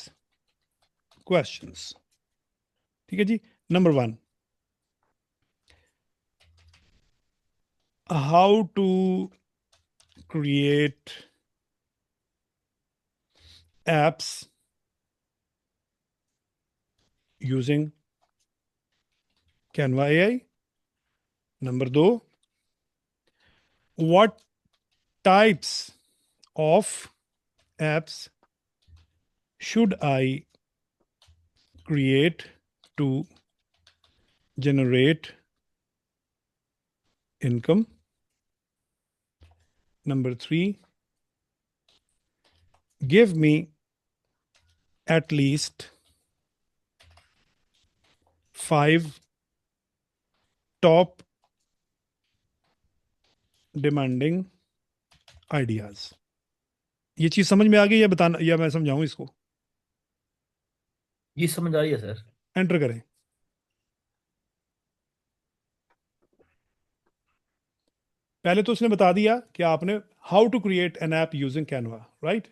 questions. ठीक है जी। Number 1, how to create apps using Canva AI। Number 2, what types of apps should I create to generate income? Number 3, give me at least 5 top demanding ideas। ये चीज समझ में आ गई या बताना, या मैं समझाऊं इसको? ये समझ आ रही है सर। एंटर करें। पहले तो उसने बता दिया कि आपने how to create an app using Canva, right?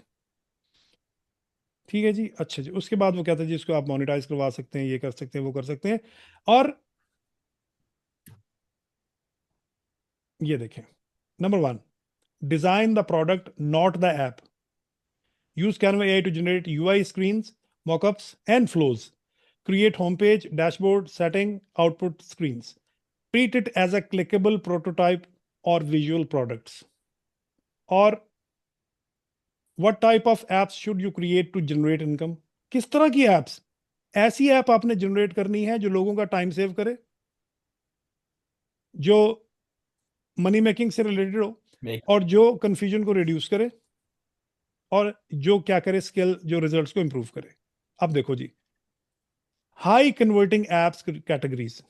ठीक है जी। अच्छा जी, उसके बाद वो कहता है जी इसको आप मोनेटाइज करवा सकते हैं, ये कर सकते हैं, वो कर सकते हैं। और ये देखें, number 1, design the product not the app. Use Canva AI to generate UI screens, mockups, and flows. Create homepage, dashboard, setting, output screens. Treat it as a clickable prototype or visual products. Or what type of apps should you create to generate income? किस तरह की apps? ऐसी app आपने generate करनी है जो लोगों का टाइम सेव करे, जो मनी मेकिंग से रिलेटेड हो, मैं और जो कंफ्यूजन को रिड्यूस करे, और जो क्या करे, स्किल जो रिजल्ट्स को इंप्रूव करे। अब देखो जी, high converting apps categories,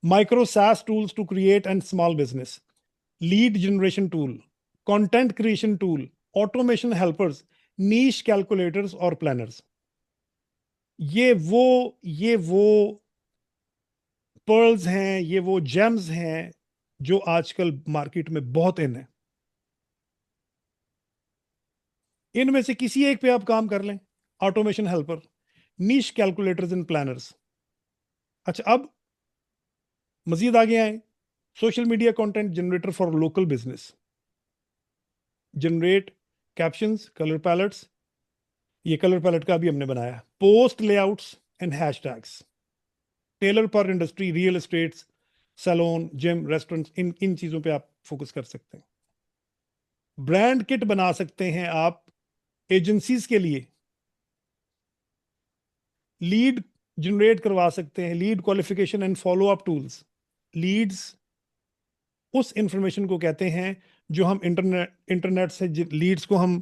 micro SaaS tools to create and small business, lead generation tool, content creation tool, automation helpers, niche calculators और planners। ये वो पर्ल्स हैं, ये वो जेम्स हैं जो आजकल मार्केट में बहुत इन है। इनमें से किसी एक पे आप काम कर लें। Automation helper, niche calculators and planners. अच्छा, अब मजीद आगे आए, social media content generator for local business, generate captions, colour palettes, ये कलर पैलेट का भी हमने बनाया, post layouts and hashtags, tailor per industry, real estate, salon, gym, restaurant, इन चीजों पे आप फोकस कर सकते हैं। ब्रांड किट बना सकते हैं आप एजेंसीज के लिए, लीड जनरेट करवा सकते हैं, lead qualification and follow up tools. Leads उस इंफॉर्मेशन को कहते हैं जो हम इंटरनेट से, लीड्स को हम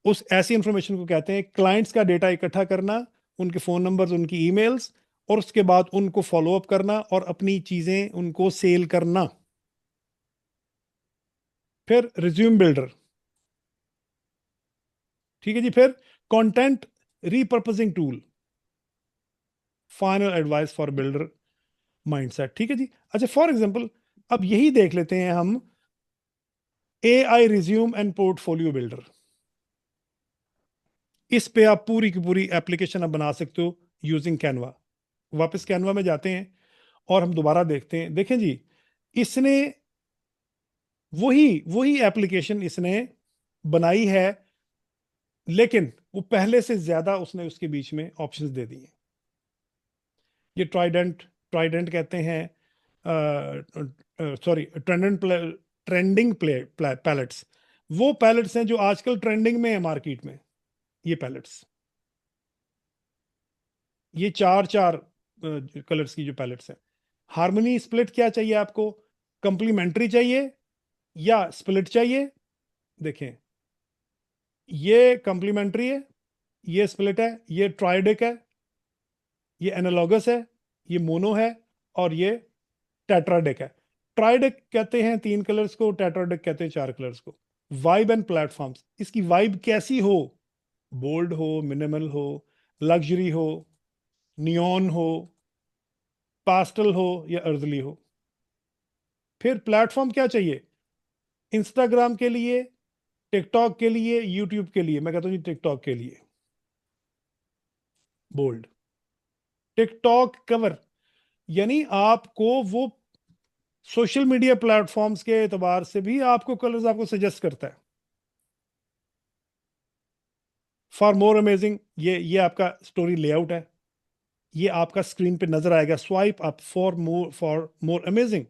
उस ऐसी इंफॉर्मेशन को कहते हैं, क्लाइंट्स का डेटा इकट्ठा करना, उनके फोन नंबर्स, उनकी ईमेल्स, और उसके बाद उनको फॉलो अप करना और अपनी चीजें उनको सेल करना। फिर रिज्यूम बिल्डर, ठीक है जी। फिर content repurposing tool, final advice for builder mindset, ठीक है जी। अच्छा, फॉर एग्जांपल अब यही देख लेते हैं हम, AI resume and portfolio builder. इस पे आप पूरी की पूरी एप्लीकेशन आप बना सकते हो यूजिंग कैनवा। वापस कैनवा में जाते हैं और हम दोबारा देखते हैं। देखें जी, इसने वही वही एप्लीकेशन इसने बनाई है, लेकिन वो पहले से ज्यादा उसने उसके बीच में ऑप्शंस दे दिए। ये ट्राइडेंट ट्राइडेंट कहते हैं, सॉरी, ट्रेंडिंग पैलेट्स। वो पैलेट्स हैं जो आजकल ट्रेंडिंग में है मार्केट में। ये पैलेट्स, ये चार चार कलर्स की जो पैलेट्स हैं। हार्मनी स्प्लिट क्या चाहिए आपको? कंप्लीमेंट्री चाहिए या स्प्लिट चाहिए? देखें, ये कंप्लीमेंट्री है, ये स्प्लिट है, ये ट्राइडिक है, ये एनालॉगस है, ये मोनो है, और ये टेट्राडिक है। ट्राइडिक कहते हैं 3 कलर्स को, टेट्राडिक कहते हैं 4 कलर्स को। वाइब एंड प्लेटफॉर्म्स, इसकी वाइब कैसी हो? बोल्ड हो, मिनिमल हो, लग्जरी हो, नियॉन हो, पास्टल हो, या अर्दली हो। फिर प्लेटफॉर्म क्या चाहिए? इंस्टाग्राम के लिए, टिकटॉक के लिए, यूट्यूब के लिए। मैं कहता हूँ जी टिकटॉक के लिए बोल्ड। टिकटॉक कवर, यानी आपको वो सोशल मीडिया प्लेटफॉर्म्स के एतबार से भी आपको कलर्स आपको सजेस्ट करता है। फॉर मोर अमेजिंग, ये आपका स्टोरी लेआउट है। ये आपका स्क्रीन पे नजर आएगा, swipe up for more amazing.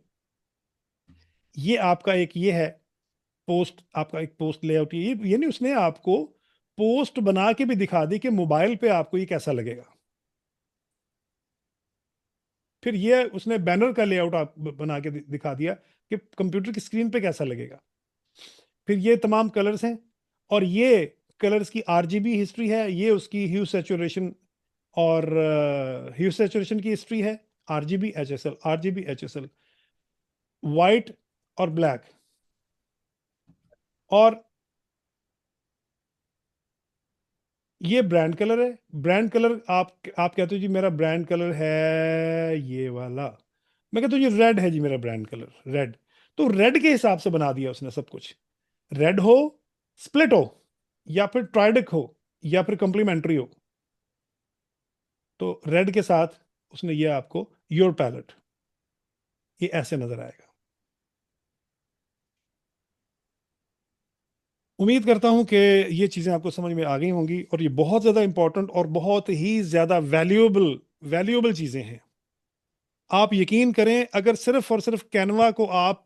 ये आपका एक ये है पोस्ट, आपका एक पोस्ट लेआउट। ये नहीं, उसने आपको पोस्ट बना के भी दिखा दी कि मोबाइल पे आपको ये कैसा लगेगा। फिर ये उसने बैनर का लेआउट आप बना के दिखा दिया कि कंप्यूटर की स्क्रीन पे कैसा लगेगा। फिर ये तमाम कलर्स हैं, और ये कलर्स की आरजीबी हिस्ट्री है, ये उसकी ह्यू सैचुरेशन और ह्यू सैचुरेशन की हिस्ट्री है, आरजीबी एचएसएल, वाइट और ब्लैक। और ये ब्रांड कलर है। ब्रांड कलर आप कहते हो जी मेरा ब्रांड कलर है ये वाला, मैं कहता हूँ जी रेड है जी मेरा ब्रांड कलर, रेड। तो रेड के हिसाब से बना दिया उसने सब कुछ। रेड हो, स्प्लिट हो, या फिर ट्राइडिक हो, या फिर कंप्लीमेंट्री हो। तो रेड के साथ उसने ये आपको योर पैलेट, ये ऐसे नजर आएगा। उम्मीद करता हूं कि ये चीजें आपको समझ में आ गई होंगी, और ये बहुत ज्यादा इंपॉर्टेंट और बहुत ही ज्यादा वैल्यूएबल चीजें हैं। आप यकीन करें, अगर सिर्फ और सिर्फ कैनवा को आप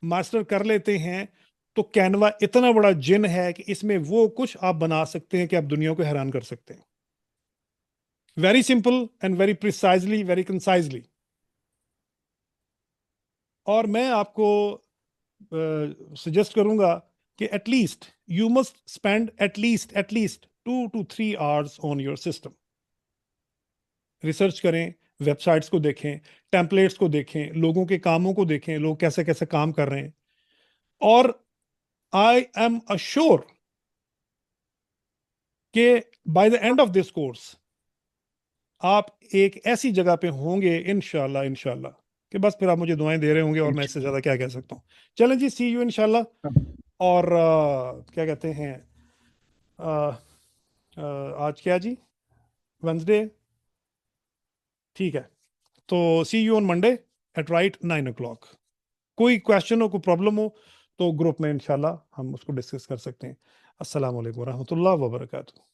मास्टर कर लेते हैं, तो कैनवा इतना बड़ा जिन है कि इसमें वो कुछ आप बना सकते हैं कि आप दुनिया को हैरान कर सकते हैं। Very simple and very precisely, very concisely. और मैं आपको सजेस्ट करूंगा कि at least you must spend at least 2 to 3 hours on your system. Research करें, वेबसाइट्स को देखें, टेम्पलेट्स को देखें, लोगों के कामों को देखें, लोग कैसे कैसे काम कर रहे हैं। और आई एम अश्योर कि by the end of this course आप एक ऐसी जगह पे होंगे इंशाल्लाह कि बस फिर आप मुझे दुआएं दे रहे होंगे, और मैं इससे ज्यादा क्या कह सकता हूँ। चलें जी, सी यू इंशाल्लाह। और क्या कहते हैं, आज क्या जी, वेंसडे, ठीक है। तो see you on Monday at right 9 o'clock। कोई क्वेश्चन हो, कोई प्रॉब्लम हो, तो ग्रुप में इंशाल्लाह हम उसको डिस्कस कर सकते हैं। अस्सलाम वालेकुम रहमतुल्लाह व बरकातुहू।